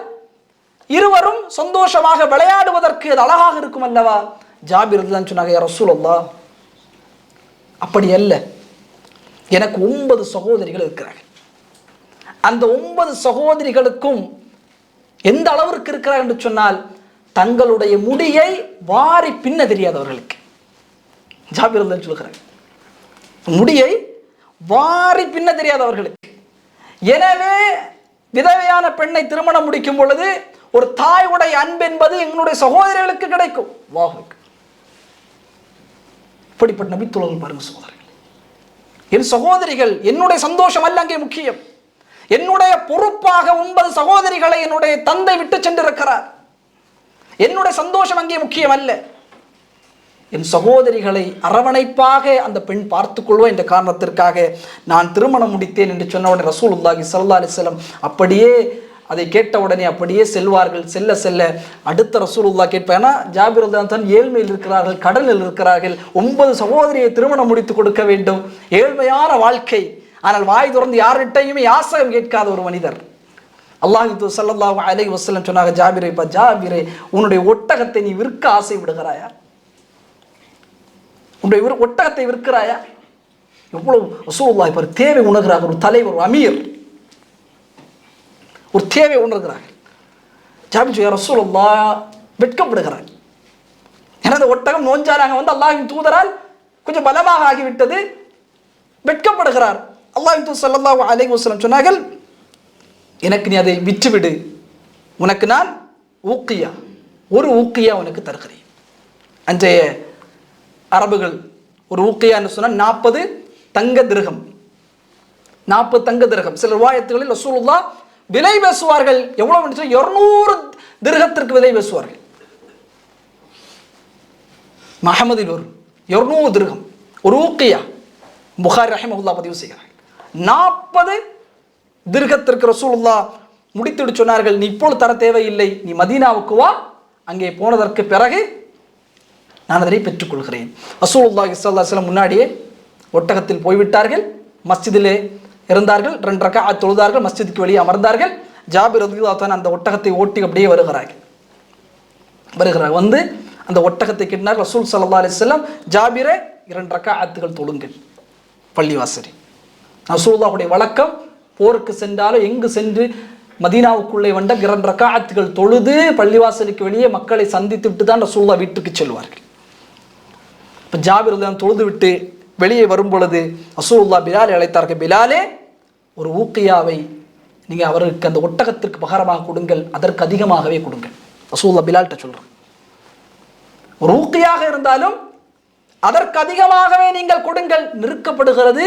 இருவரும் சந்தோஷமாக விளையாடுவதற்கு அது அழகாக இருக்கும் அல்லவா? ஜாபிர் தான் சொன்னாங்க, யா ரசூலல்லாஹ், அப்படி அல்ல, எனக்கு 9 சகோதரிகள் இருக்கிறார்கள். அந்த 9 சகோதரிகளுக்கும் எந்த அளவிற்கு இருக்கிறார் என்று சொன்னால், தங்களுடைய முடியை வாரி பின்ன தெரியாதவர்களுக்கு. ஜாபிர் தான் சொல்கிறார், முடியை வாரி பின்ன தெரியாதவர்களுக்கு. எனவே விதவையான பெண்ணை திருமணம் முடிக்கும் பொழுது ஒரு தாயுடைய அன்பு என்பது எங்களுடைய சகோதரிகளுக்கு கிடைக்கும். வாஹுக்கு இப்படிப்பட்ட நபித்தோழர்கள் பாருங்க சகோதரர்கள். என் சகோதரிகள், என்னுடைய சந்தோஷம் அல்ல அங்கே முக்கியம். என்னுடைய பொறுப்பாக 9 சகோதரிகளை என்னுடைய தந்தை விட்டு சென்றிருக்கிறார். என்னுடைய சந்தோஷம் அங்கே முக்கியம் அல்ல. என் சகோதரிகளை அரவணைப்பாக அந்த பெண் பார்த்துக் கொள்வோம் என்ற காரணத்திற்காக நான் திருமணம் முடித்தேன் என்று சொன்ன உடனே ரசூலுல்லாஹி ஸல்லல்லாஹு அலைஹி வஸல்லம் அப்படியே அதை கேட்ட உடனே அப்படியே செல்வார்கள். செல்ல செல்ல அடுத்த ரசூலுல்லாஹ் கேட்பார், ஏன்னா ஜாபிர் தான் ஏழ்மையில் இருக்கிறார்கள், கடனில் இருக்கிறார்கள், 9 சகோதரியை திருமணம் முடித்து கொடுக்க வேண்டும், ஏழ்மையான வாழ்க்கை. ஆனால் வாய் திறந்து யார்கிட்டையுமே யாசகம் கேட்காத ஒரு மனிதர். அல்லாஹ் ஸல்லல்லாஹு அலைஹி வஸல்லம் சொன்னாங்க, ஜாபிரை, ஜாபிரே, உன்னுடைய ஒட்டகத்தை நீ விற்க ஆசை விடுகிறாயா? உன்னுடைய ஒட்டகத்தை விற்கிறாயா? எவ்வளவு ரசூலுல்லாஹ் இப்போ தேவை உணர்கிறார்கள். ஒரு தலைவர், ஒரு அமீர், ஒரு தேவை உணர்கிறார்கள். ஜாபிர் ரசூலுல்லாஹ் வெட்கப்படுகிறார். எனது ஒட்டகம் நோஞ்சாராக வந்து அல்லாஹ்வின் தூதரால் கொஞ்சம் பலமாக ஆகிவிட்டது, வெட்கப்படுகிறார். அல்லாஹ்வின் தூதர் ஸல்லல்லாஹு அலைஹி வஸல்லம் சொன்னார்கள், எனக்கு நீ அதை விற்றுவிடு, உனக்கு நான் ஊக்கியா, ஒரு ஊக்கியா உனக்கு தருகிறேன். அன்றைய அரபுகள் ஒரு ஊக்கியான்னு சொன்னால் 40 தங்க திரகம், 40 தங்க திரகம். சில ரிவாயத்துகளில் ரசூலுல்லாஹ் விலை பேசுவார்கள். எவ்வளவு? 200 திரகத்திற்கு விலை பேசுவார்கள். மஹமதில் ஒரு 200 திரகம் ஒரு ஊக்கியா. புகாரி ரஹிமஹுல்லாஹ் பதிவு செய்கிறார்கள். 40 திரகத்திற்கு ரசூலுல்லாஹ் முடித்துவிட்டு சொன்னார்கள், நீ இப்பொழுது தர தேவையில்லை, நீ மதீனாவுக்கு வா, அங்கே போனதற்கு பிறகு நான் அதனை பெற்றுக்கொள்கிறேன். ரசூலுல்லாஹி ஸல்லல்லாஹு அலைஹி வஸல்லம் முன்னாடியே ஒட்டகத்தில் போய்விட்டார்கள். மஸ்ஜிதிலே இருந்தார்கள். 2 ரக்அத் தொழுதார்கள். மஸ்ஜிதுக்கு வெளியே அமர்ந்தார்கள். ஜாபிர் ரலியல்லாஹு தஆலா அந்த ஒட்டகத்தை ஓட்டி அப்படியே வருகிறார்கள். வந்து அந்த ஒட்டகத்தை கிட்டினார். ரசூல் ஸல்லல்லாஹு அலைஹி வஸல்லம், ஜாபிரே 2 ரக்அத்துகள் தொழுங்கள் பள்ளிவாசலில். ரசூலுல்லாஹுடைய வழக்கம், போருக்கு சென்றாலும் எங்கு சென்று மதீனாவுக்குள்ளே வந்த 2 ரக்அத்துகள் தொழுது பள்ளிவாசலுக்கு வெளியே மக்களை சந்தித்து விட்டு தான் ரசூலுல்லாஹ் வீட்டுக்கு செல்வார்கள். இப்போ ஜாபிர் ரலியல்லாஹு தொழுது விட்டு வெளியே வரும் பொழுது ரசூலுல்லாஹ் பிலாலை அழைத்தார்கள். பிலாலே, ஒரு ஊக்கியாவை நீங்கள் அவருக்கு அந்த ஒட்டகத்திற்கு பகரமாக கொடுங்கள், அதற்கு அதிகமாகவே கொடுங்கள். ரசூலுல்லாஹ் பிலால்கிட்ட சொல்கிறார், ஒரு ஊக்கியாக இருந்தாலும் அதற்கு அதிகமாகவே நீங்கள் கொடுங்கள். நிறுக்கப்படுகிறது,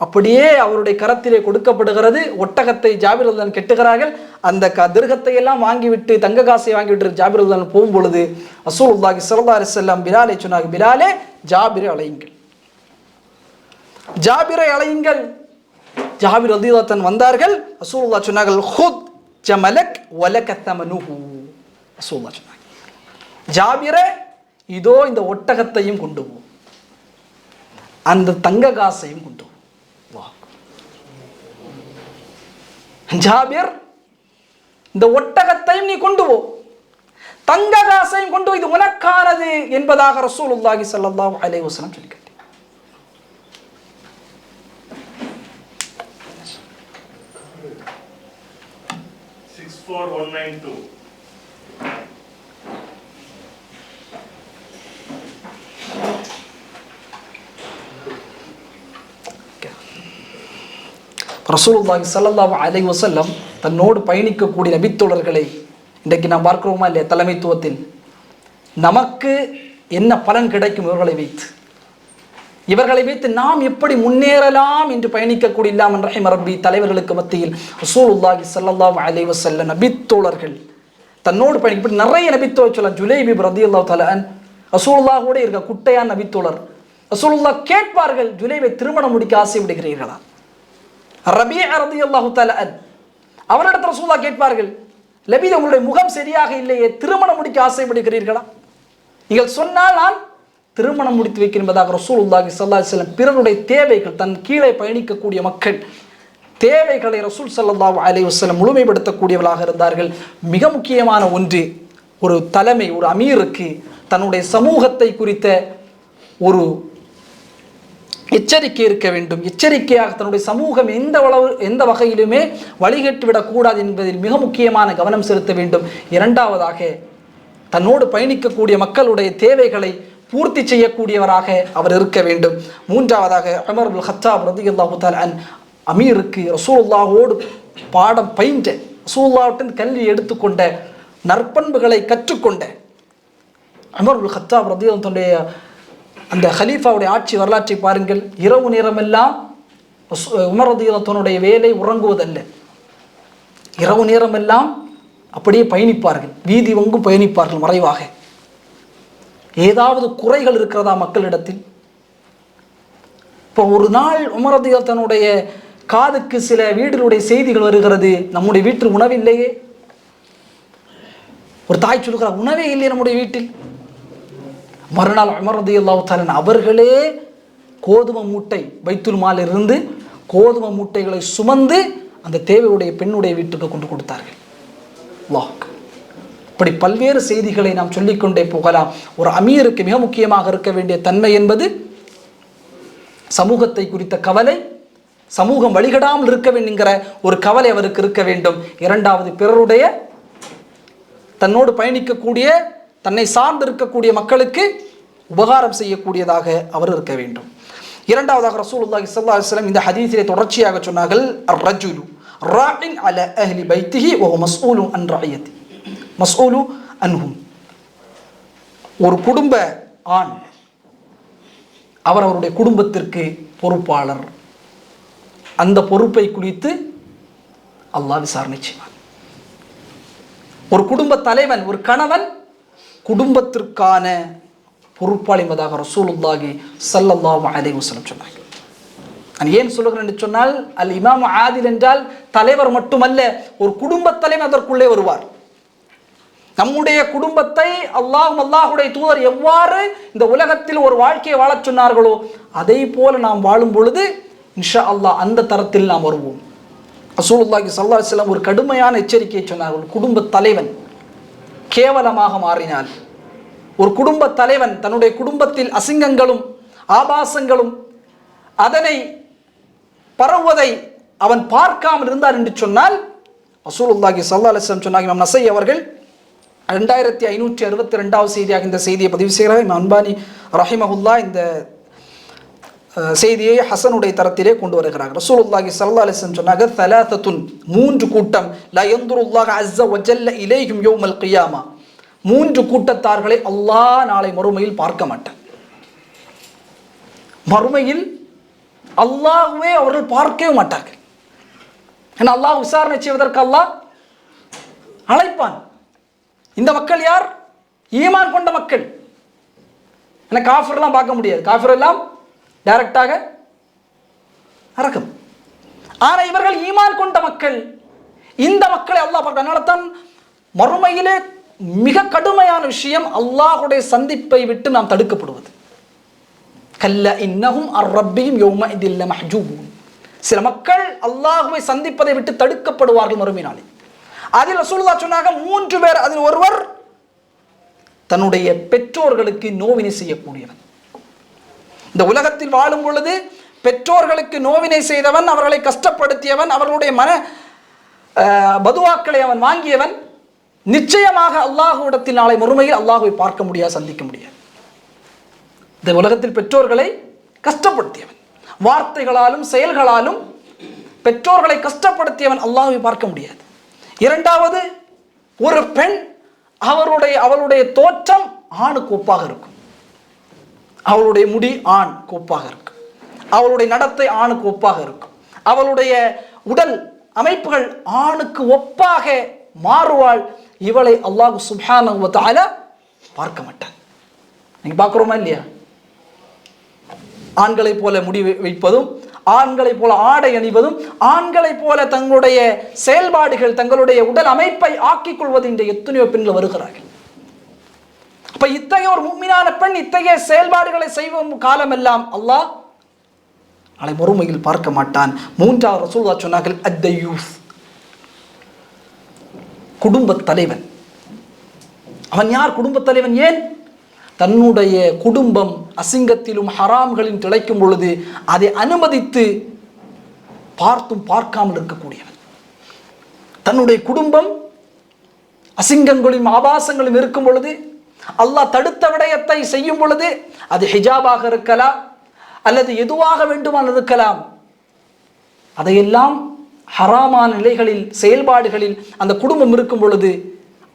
அப்படியே அவருடைய கரத்திலே கொடுக்கப்படுகிறது. ஒட்டகத்தை ஜாபிர் ரலியல்லாஹு கெட்டுகிறார்கள். அந்த திரகத்தை எல்லாம் வாங்கிவிட்டு, தங்க காசை வாங்கிவிட்டு ஜாபிர் ரலியல்லாஹு போகும் பொழுது ரசூலுல்லாஹி ஸல்லல்லாஹு அலைஹி வஸல்லம் பிலாலை சொன்னார்கள், பிலாலே, ஜாபிரை அழையுங்கள், ஜாபிரை அழையுங்கள். ஜாபிர் ரலியல்லாஹு அன்ஹு வந்தார்கள். ரசூலுல்லாஹ் சொன்னார்கள், ஹுத் ஜமலக் வலக தமனுஹு. ரசூலுல்லாஹ் சொன்னார்கள், ஜாபிரே, இதோ இந்த ஒட்டகத்தையும் கொண்டு போ, அந்த தங்க காசையும் கொண்டு வா. ஜாபிர், இந்த ஒட்டகத்தையும் நீ கொண்டு போ, தங்க காசையும் கொண்டு, இது உனக்கானது என்பதாக ரசூலுல்லாஹி ஸல்லல்லாஹு அலைஹி வஸல்லம் சொல்லிட்டார். ரசூலுல்லாஹி ஸல்லல்லாஹு அலைஹி வஸல்லம் தன்னோடு பயணிக்கக்கூடிய நபித்தோழர்களை இன்றைக்கு நாம் பார்க்கிறோமா இல்லையா? தலைமைத்துவத்தில் நமக்கு என்ன பலன் கிடைக்கும் இவர்களை வைத்து நாம் எப்படி முன்னேறலாம் என்று பயணிக்கக்கூடிய இல்லாமல் ரஹிம ரப்பி தலைவர்களுக்கு மத்தியில் ரசூலுல்லாஹி ஸல்லல்லாஹு அலைஹி வஸல்லம் நபித்தோழர்கள் தன்னோடு பயணிக்க நிறைய நபித்தோழர் சொல்லலாம். ஜுலைபிப் ரலியல்லாஹு தஆலா அன் ரசூலுல்லாஹோட இருக்க குட்டையான நபித்தோழர். ரசூலுல்லாஹ் கேட்பார்கள், ஜுலைபை திருமணம் முடிக்க ஆசைப்படுகிறீர்களா? ரபீஅ ரலியல்லாஹு தஆலா அன் அவரிடத்தில் ரசூலுல்லாஹ் கேட்பார்கள், லபீத், உங்களுடைய முகம் சரியாக இல்லையே, திருமணம் முடிக்க ஆசைப்படுகிறீர்களா? நீங்கள் சொன்னால் நான் திருமணம் முடித்து வைக்கிறேன் என்பதாக ரசூலுல்லாஹி ஸல்லல்லாஹு அலைஹி வஸல்லம் பிறருடைய தேவைகள், தன் கீழே பயணிக்கக்கூடிய மக்கள் தேவைகளை ரசூல் ஸல்லல்லாஹு அலைஹி வஸல்லம் முழுமைப்படுத்தக்கூடியவர்களாக இருந்தார்கள். மிக முக்கியமான ஒன்று, ஒரு தலைமை, ஒரு அமீருக்கு தன்னுடைய சமூகத்தை குறித்த ஒரு எச்சரிக்கை இருக்க வேண்டும். எச்சரிக்கையாக தன்னுடைய சமூகம் எந்த வகையிலுமே வழிகட்டு விடக்கூடாது என்பதில் மிக முக்கியமான கவனம் செலுத்த வேண்டும். இரண்டாவதாக, தன்னோடு பயணிக்கக்கூடிய மக்களுடைய தேவைகளை பூர்த்தி செய்யக்கூடியவராக அவர் இருக்க வேண்டும். மூன்றாவதாக, உமர் இப்னு கத்தாப் ரலியல்லாஹு தஆலா அன் அமீருக்கு ரசூலுல்லாஹோடு பாடம் பயின்ற, ரசூலுல்லாஹ்விடம் கல்வி எடுத்துக்கொண்ட, நற்பண்புகளை கற்றுக்கொண்ட உமர் இப்னு கத்தாப் ரலியல்லாஹு தன்னுடைய அந்த ஹலீஃபாவுடைய ஆட்சி வரலாற்றை பாருங்கள். இரவு நேரமெல்லாம் உமர் ரலியல்லாஹு தன்னுடைய வேலை உறங்குவதல்ல, இரவு நேரமெல்லாம் அப்படியே பயணிப்பார்கள், வீதி வங்கும் பயணிப்பார்கள் மறைவாக. ஏதாவது குறைகள் இருக்கிறதா மக்களிடத்தில்? இப்போ ஒரு நாள் உமர் ரலியல்லாஹு தன்னுடைய காதுக்கு சில வீடுகளுடைய செய்திகள் வருகிறது, நம்முடைய வீட்டில் உணவில்லையே. ஒரு தாய் சொல்கிறார், உணவே இல்லையே நம்முடைய வீட்டில். மறுநாள் உமர் ரலியல்லாஹு தஆலா அவர்களே கோதுமை மூட்டை பைத்துல் மாலில் இருந்து கோதுமை மூட்டைகளை சுமந்து அந்த தேவையுடைய பெண்ணுடைய வீட்டுக்கு கொண்டு கொடுத்தார்கள். அல்லாஹ், இப்படி பல்வேறு செய்திகளை நாம் சொல்லிக்கொண்டே போகலாம். ஒரு அமீருக்கு மிக முக்கியமாக இருக்க வேண்டிய தன்மை என்பது சமூகத்தை குறித்த கவலை, சமூகம் வழிகடாமல் இருக்க வேண்டுங்கிற ஒரு கவலை அவருக்கு இருக்க வேண்டும். இரண்டாவது, பிறருடைய தன்னோடு பயணிக்கக்கூடிய, தன்னை சார்ந்து இருக்கக்கூடிய மக்களுக்கு உபகாரம் செய்யக்கூடியதாக அவர் இருக்க வேண்டும். இரண்டாவதாக ரசூலுல்லாஹி ஸல்லல்லாஹு அலைஹி வஸல்லம் இந்த ஹதீஸிலே தொடர்ச்சியாக சொன்னார்கள், அர்-ரஜுலு ராஇன் அலா அஹ்லி பைத்திஹி வ ஹுவ மஸ்ஊலுன் அன் ரஇயதி மஸ்ஊலு அன்ஹும். ஒரு குடும்ப ஆண், அவர் அவருடைய குடும்பத்திற்கு பொறுப்பாளர். அந்த பொறுப்பை குறித்து அல்லாஹ் விசாரணை செய்வார். ஒரு குடும்ப தலைவன், ஒரு கணவன் குடும்பத்திற்கான பொறுப்பாளி என்பதாக ரசூலுல்லாஹி ஸல்லல்லாஹு அலைஹி வஸல்லம் சொன்னார்கள். நான் ஏன் சொல்லுகிறேன் என்று சொன்னால், அல் இமாம் ஆதில் என்றால் தலைவர் மட்டுமல்ல, ஒரு குடும்ப தலைவர் அதற்குள்ளே வருவார். நம்முடைய குடும்பத்தை அல்லாஹ்வுடைய தூதர் எவ்வாறு இந்த உலகத்தில் ஒரு வாழ்க்கையை வாழச் சொன்னார்களோ அதே போல நாம் வாழும் பொழுது இன்ஷா அல்லாஹ் அந்த தரத்தில் நாம் வருவோம். ரசூலுல்லாஹி ஸல்லல்லாஹு அலைஹி வஸல்லம் ஒரு கடுமையான எச்சரிக்கையை சொன்னார்கள். குடும்ப தலைவன் கேவலமாக மாறினால், ஒரு குடும்ப தலைவன் தன்னுடைய குடும்பத்தில் அசிங்கங்களும் ஆபாசங்களும் அதனை பரவுவதை அவன் பார்க்காமல் இருந்தார் என்று சொன்னால், ரசூலுல்லாஹி ஸல்லல்லாஹு அலைஹி வஸல்லம் சொன்னாங்க. இமாம் நஸை அவர்கள் 2562வது செய்தியாக இந்த செய்தியை பதிவு செய்கிறார். இமாம் அல்பானி ரஹிமஹுல்லா இந்த செய்தியை ஹசனுடைய தரத்திலே கொண்டு வருகிறார். ரசூலுல்லாஹி ஸல்லல்லாஹு அலைஹி வஸல்லம் சொன்னாங்க, தலாத்தத்துன், மூன்று கூட்டம், லா யன்துருல்லாஹு அஸ்ஸ வஜல்ல இலைஹிம் யௌமல் கியாமா, மூன்று கூட்டத்தார்களை அல்லாஹ் நாளை மறுமையில் பார்க்க மாட்டான். மறுமையில் அல்லாஹ்வே அவர்கள் பார்க்கவே மாட்டார்கள். ஏன்னா அல்லாஹ் விசாரணை செய்வதற்கு அல்லாஹ் அழைப்பான். இந்த மக்கள் யார்? ஈமான் கொண்ட மக்கள். ஏன்னா காஃபிர்லாம் பார்க்க முடியாது, காஃபிர் எல்லாம் டைரக்டாக நரகம். ஆனால் இவர்கள் ஈமான் கொண்ட மக்கள், இந்த மக்களை அல்லாஹ் பார்க்க. அதனால தான் மறுமையிலே மிக கடுமையான விஷயம் அல்லாஹுடைய சந்திப்பை விட்டு நாம் தடுக்கப்படுவது. கல்ல இன்னஹும் அர்-ரப்பிஹிம் யௌமஇதில் லமஹ்ஜூபூன். சில மக்கள் அல்லாஹ்வை சந்திப்பதை விட்டு தடுக்கப்படுவார்கள் மறுமை நாளில். அதில் ரசூலுல்லாஹ் சொன்னாங்க, மூன்று பேர். அதில் ஒருவர் தன்னுடைய பெற்றோர்களுக்கு நோவினை செய்யக்கூடியவன். இந்த உலகத்தில் வாழும் பொழுது பெற்றோர்களுக்கு நோவினை செய்தவன், அவர்களை கஷ்டப்படுத்தியவன், அவர்களுடைய மன பதுவாக்களை அவன் வாங்கியவன், நிச்சயமாக அல்லாஹ்விடத்தில் நாளை மறுமையில் அல்லாஹ்வை பார்க்க முடியாது, சந்திக்க முடியாது. இந்த உலகத்தில் பெற்றோர்களை கஷ்டப்படுத்தியவன், வார்த்தைகளாலும் செயல்களாலும் பெற்றோர்களை கஷ்டப்படுத்தியவன் அல்லாஹ்வை பார்க்க முடியாது. இரண்டாவது, ஒரு பெண், அவளுடைய தோற்றம் ஆணுக்கு ஒப்பாக இருக்கும். அவளுடைய முடி ஆண் ஒப்பாக இருக்கும், அவளுடைய நடத்தை ஆணுக்கு ஒப்பாக இருக்கும், அவளுடைய உடல் அமைப்புகள் ஆணுக்கு ஒப்பாக மாறுவாள். இவளை அல்லாஹ் சுப்ஹானஹு வ தஆலா பார்க்க மாட்டான். நீங்க பார்க்கிறோமா இல்லையா? ஆண்களை போல முடி வைப்பதும், ஆண்களை போல ஆடை அணிவதும், ஆண்களை போல தங்களுடைய செயல்பாடுகள், தங்களுடைய உடல் அமைப்பை ஆக்கிக் கொள்வது இன்று எத்தனையோ பெண்கள் வருகிறார்கள். அப்ப இத்தகைய ஒரு முஃமினான பெண் இத்தகைய செயல்பாடுகளை செய்வோம் காலமெல்லாம் அல்லாஹ் நாளை மறுமையில் பார்க்க மாட்டான். மூன்றாவது ரசூலுல்லாஹ் சொன்னார்கள், அத்தயூஸ், குடும்ப தலைவன். அவன் யார்? குடும்ப தலைவன். ஏன்? தன்னுடைய குடும்பம் அசிங்கத்திலும் ஹராம்களிலும் திளைக்கும் பொழுது அதை அனுமதித்து பார்த்தும் பார்க்காமல் இருக்கக்கூடியவன். தன்னுடைய குடும்பம் அசிங்கங்களும் ஆபாசங்களும் இருக்கும் பொழுது, அல்லாஹ் தடுத்த விடயத்தை செய்யும் பொழுது, அது ஹிஜாபாக இருக்கலாம் அல்லது எதுவாக வேண்டுமானால் இருக்கலாம், அதையெல்லாம் ஹராமான நிலைகளில் செயல்பாடுகளில் அந்த குடும்பம் இருக்கும் பொழுது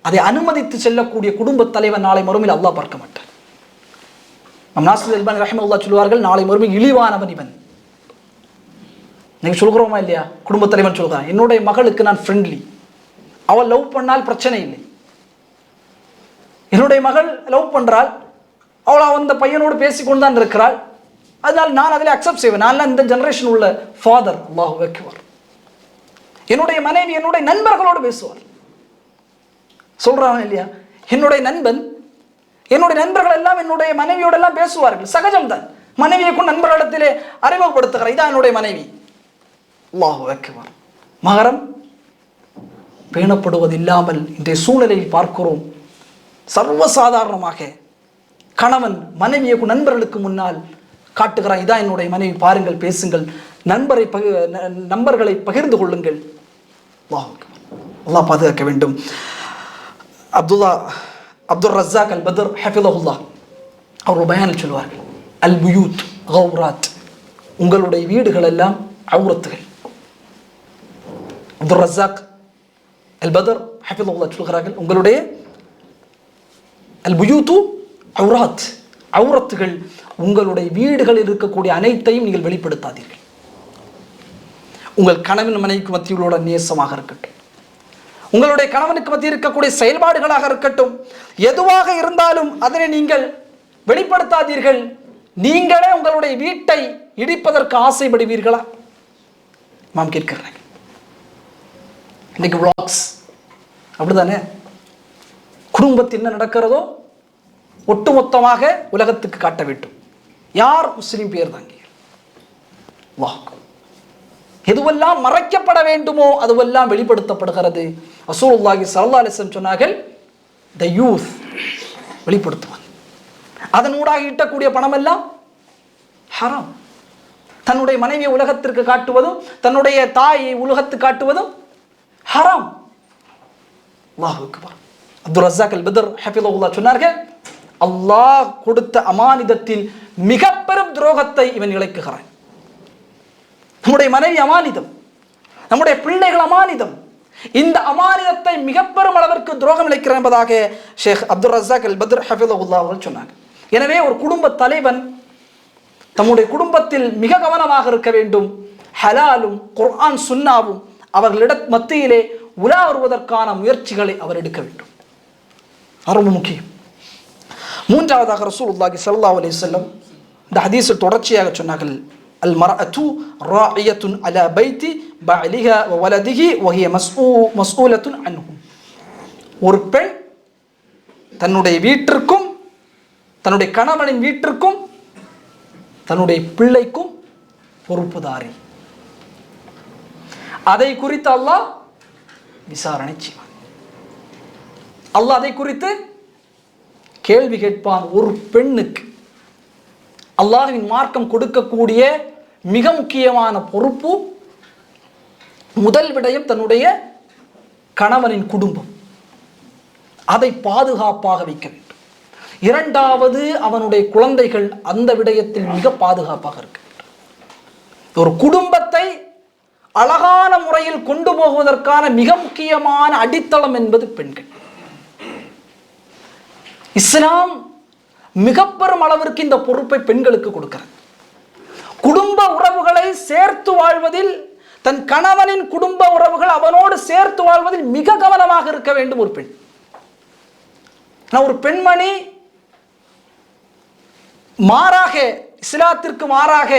அதை அனுமதித்து செல்லக்கூடிய குடும்ப தலைவன் நாளை மறுமையில் அல்லாஹ் பார்க்க மாட்டார். நம் நாசிர் அல்பானி ரஹிமஹுல்லாஹ் சொல்வார்கள், நாளை மறுமை இழிவானவன் இவன். நீங்க சொல்கிறோமா இல்லையா? குடும்ப தலைவன் சொல்கிறான், என்னுடைய மகளுக்கு நான் ஃப்ரெண்ட்லி, அவள் லவ் பண்ணால் பிரச்சனை இல்லை. என்னுடைய மகள் லவ் பண்றாள், அவள் அந்த பையனோடு பேசிக்கொண்டு தான் இருக்கிறாள், அதனால் நான் அதில் அக்செப்ட் செய்வேன். நான் இந்த ஜெனரேஷன் உள்ள ஃபாதர். அல்லாஹு அக்பர். என்னுடைய மனைவி என்னுடைய நண்பர்களோடு பேசுவார். சொல்றாங்க இல்லையா? என்னுடைய நண்பர்கள் எல்லாம் என்னுடைய மனைவியோட எல்லாம் பேசுவார்கள். சகஜம் தான். மனைவியை கொண்டு நண்பர்களிடத்திலே அறிமுகப்படுத்துகிறார், இதான் என்னுடைய மனைவி. அல்லாஹு அக்பர். மகரம் பேணப்படுவது இல்லாமல் இன்றைய சூழ்நிலையில் பார்க்கிறோம். சர்வசாதாரணமாக கணவன் மனைவியை நண்பர்களுக்கு முன்னால் காட்டுகிறான், இதான் என்னுடைய மனைவி, பாருங்கள், பேசுங்கள், நண்பர்களை பகிர்ந்து கொள்ளுங்கள். அல்லாஹ் பாதுகாக்க வேண்டும். அப்துல் ரஸாக் அல் பத்ர் ஹஃபிதஹுல்லாஹ் அவர்கள் பயானில் சொல்வார்கள், அல் புயூத் கௌராத், உங்களுடைய வீடுகள் எல்லாம் அவுரத்துகள். அப்துல் ரஸாக் அல் பத்ர் ஹஃபிதஹுல்லாஹ் சொல்கிறார்கள், உங்களுடைய அல் புயூத்து அவுரத்துகள் உங்களுடைய வீடுகளில் இருக்கக்கூடிய அனைத்தையும் நீங்கள் வெளிப்படுத்தாதீர்கள். உங்கள் கணவன் மனைவிக்கு மத்தியிலோட நேசமாக இருக்கட்டும், உங்களுடைய கணவனுக்கு மத்தியில் இருக்கக்கூடிய செயல்பாடுகளாக இருக்கட்டும், எதுவாக இருந்தாலும் அதனை நீங்கள் வெளிப்படுத்தாதீர்கள். நீங்களே உங்களுடைய வீட்டை இடிப்பதற்கு ஆசைப்படுவீர்களா? நாம் கேட்கிறேன். இன்னைக்கு vlogs அப்படிதானே? குடும்பத்தில் என்ன நடக்கிறதோ ஒட்டுமொத்தமாக உலகத்துக்கு காட்ட வேண்டும். யார்? முஸ்லிம் பேர் தாங்க. எதுவெல்லாம் மறைக்கப்பட வேண்டுமோ அதுவெல்லாம் வெளிப்படுத்தப்படுகிறது. ரசூலுல்லாஹி ஸல்லல்லாஹு அலைஹி வஸல்லம் சொன்னார்கள், the youth வெளிப்படுத்துவார். அதனூடாக ஈட்டக்கூடிய பணம் எல்லாம் ஹராம். தன்னுடைய மனைவியை உலகத்திற்கு காட்டுவதும் தன்னுடைய தாயை உலகத்துக்கு காட்டுவதும் ஹராம். அல்லாஹ் அக்பர். அப்துல் ரஸாக் அல் பத்ர் ஹஃபிதஹுல்லாஹ் சொன்னார்கள், அல்லாஹ் கொடுத்த அமானிதத்தில் மிக பெரும் துரோகத்தை இவன் இழைக்குகிறான். நம்முடைய மனைவி அமானிதம், நம்முடைய பிள்ளைகள் அமானிதம். இந்த அமானிதத்தை மிக பெரும் அளவிற்கு துரோகம் இழைக்கிறான் என்பதாக ஷேக் அப்துல் ரஸாக் அல் பத்ர் ஹஃபிதஹுல்லாஹ் அவர்கள் சொன்னாங்க. எனவே ஒரு குடும்ப தலைவன் தம்முடைய குடும்பத்தில் மிக கவனமாக இருக்க வேண்டும். ஹலாலும் குர்ஆன் சுன்னாவும் அவர்களிட மத்தியிலே உலா வருவதற்கான முயற்சிகளை அவர் எடுக்க வேண்டும். ரொம்ப முக்கியம். மூன்றாவதாக ரசூலுல்லாஹி ஸல்லல்லாஹு அலைஹி வஸல்லம் இந்த ஹதீஸில் தொடர்ச்சியாக சொன்னார்கள், அல் மர்அத்து ராஇயத்துன் அலா பைத்தி பஅலிஹா வ வலதிஹி வ ஹிய மஸ்ஊலத்துன் அன்ஹு. ஒரு பெண் தன்னுடைய வீட்டிற்கும் தன்னுடைய கணவனின் வீட்டிற்கும் தன்னுடைய பிள்ளைக்கும் பொறுப்புதாரி. அதை குறித்து அல்லாஹ் விசாரணை செய்வான். அல்லாஹ் அதை குறித்து கேள்வி கேட்பான். ஒரு பெண்ணுக்கு அல்லாஹ்வின் மார்க்கம் கொடுக்கக்கூடிய மிக முக்கியமான பொறுப்பு, முதல் விடயம் தன்னுடைய கணவனின் குடும்பம், அதை பாதுகாப்பாக வைக்க வேண்டும். இரண்டாவது அவனுடைய குழந்தைகள், அந்த விடயத்தில் மிக பாதுகாப்பாக இருக்க வேண்டும். ஒரு குடும்பத்தை அழகான முறையில் கொண்டு போவதற்கான மிக முக்கியமான அடித்தளம் என்பது பெண்கள். இஸ்லாம் மிக பெரும் அளவிற்கு இந்த பொறுப்பை பெண்களுக்கு கொடுக்கிறது. குடும்ப உறவுகளை சேர்த்து வாழ்வதில், தன் கணவனின் குடும்ப உறவுகள் அவனோடு சேர்த்து வாழ்வதில் மிக கவனமாக இருக்க வேண்டும் ஒரு பெண். ஒரு பெண்மணி மாறாக, இஸ்லாத்திற்கு மாறாக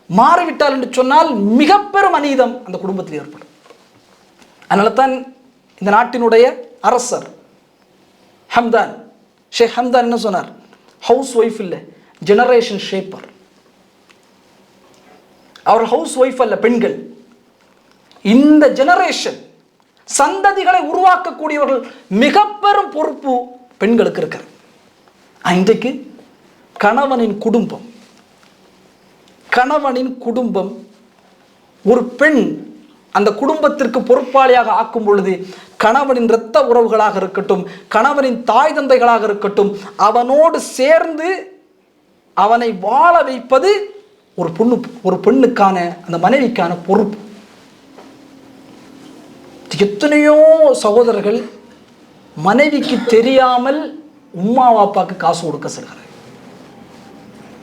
மாறிவிட்டால் என்று சொன்னால் மிக பெரும் அநீதம் அந்த குடும்பத்தில் ஏற்படும். அதனால தான் இந்த நாட்டினுடைய அரசர் ஹம்தான், ஷேக் ஹம்தான் என்ன சொன்னார்? ஹவுஸ் ஒய்ஃப் இல்லை, ஜெனரேஷன் ஷேப்பர். அவர் ஹவுஸ் ஒய்ஃப் அல்ல, பெண்கள். இந்த ஜெனரேஷன் சந்ததிகளை உருவாக்கக்கூடியவர்கள், மிக பெரும் பொறுப்பு பெண்களுக்கு இருக்கிறது. இன்றைக்கு கணவனின் குடும்பம், ஒரு பெண் அந்த குடும்பத்திற்கு பொறுப்பாளியாக ஆக்கும் பொழுது, கணவனின் இரத்த உறவுகளாக இருக்கட்டும், கணவனின் தாய் தந்தைகளாக இருக்கட்டும், அவனோடு சேர்ந்து அவனை வாழ வைப்பது ஒரு பெண்ணுக்கான, அந்த மனைவிக்கான பொறுப்பு. எத்தனையோ சகோதரர்கள் மனைவிக்கு தெரியாமல் உம்மா வாப்பாக்கு காசு கொடுக்க செல்கிறார்.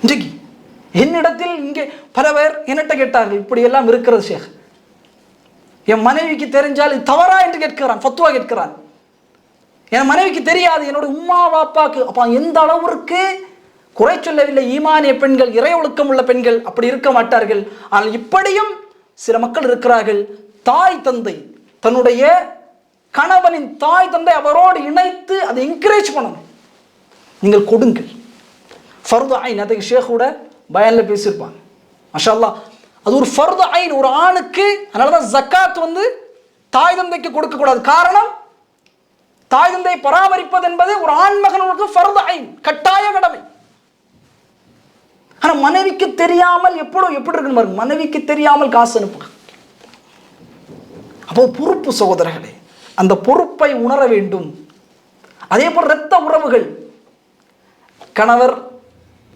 இன்றைக்கு என்னிடத்தில் இங்கே பல பேர் என்னட்ட கேட்டார்கள், இப்படி எல்லாம் இருக்கிறது ஷேக், என் மனைவிக்கு தெரிஞ்சால் இது தவறா என்று கேட்கிறான், ஃபத்வா கேட்கிறான். என் மனைவிக்கு தெரியாது, என்னோட உம்மா வாப்பாக்கு. அப்ப எந்த அளவிற்கு குறை சொல்லவில்லை. ஈமானிய பெண்கள், இறை ஒழுக்கம் உள்ள பெண்கள் அப்படி இருக்க மாட்டார்கள். ஆனால் இப்படியும் சில மக்கள் இருக்கிறார்கள். தாய் தந்தை, தன்னுடைய கணவனின் தாய் தந்தை அவரோடு இணைத்து அதை என்கரேஜ் பண்ணணும். நீங்கள் கொடுங்கள். ஃபர்து ஐன், அதுக்கு ஷேഖோட பயான்ல பேசியிருப்பாங்க. மாஷா அல்லாஹ், அது ஒரு ஃபர்து ஐன் ஒரு ஆணுக்கு. அதனாலதான் ஜக்காத் தாய் தந்தைக்கு கொடுக்க கூடாது. காரணம், தாய் தந்தை பராமரிப்பது என்பது ஒரு ஆண் மகனுக்கு ஃபர்து ஐன், கட்டாய கடமை. ஆனா மனைவிக்கு தெரியாமல் எப்படி இருக்குன்னு பாருங்க, மனைவிக்கு தெரியாமல் காசு அனுப்புங்க. அப்போ பொறுப்பு சகோதரர்களே, அந்த பொறுப்பை உணர வேண்டும். அதே போல் இரத்த உறவுகள், கணவர்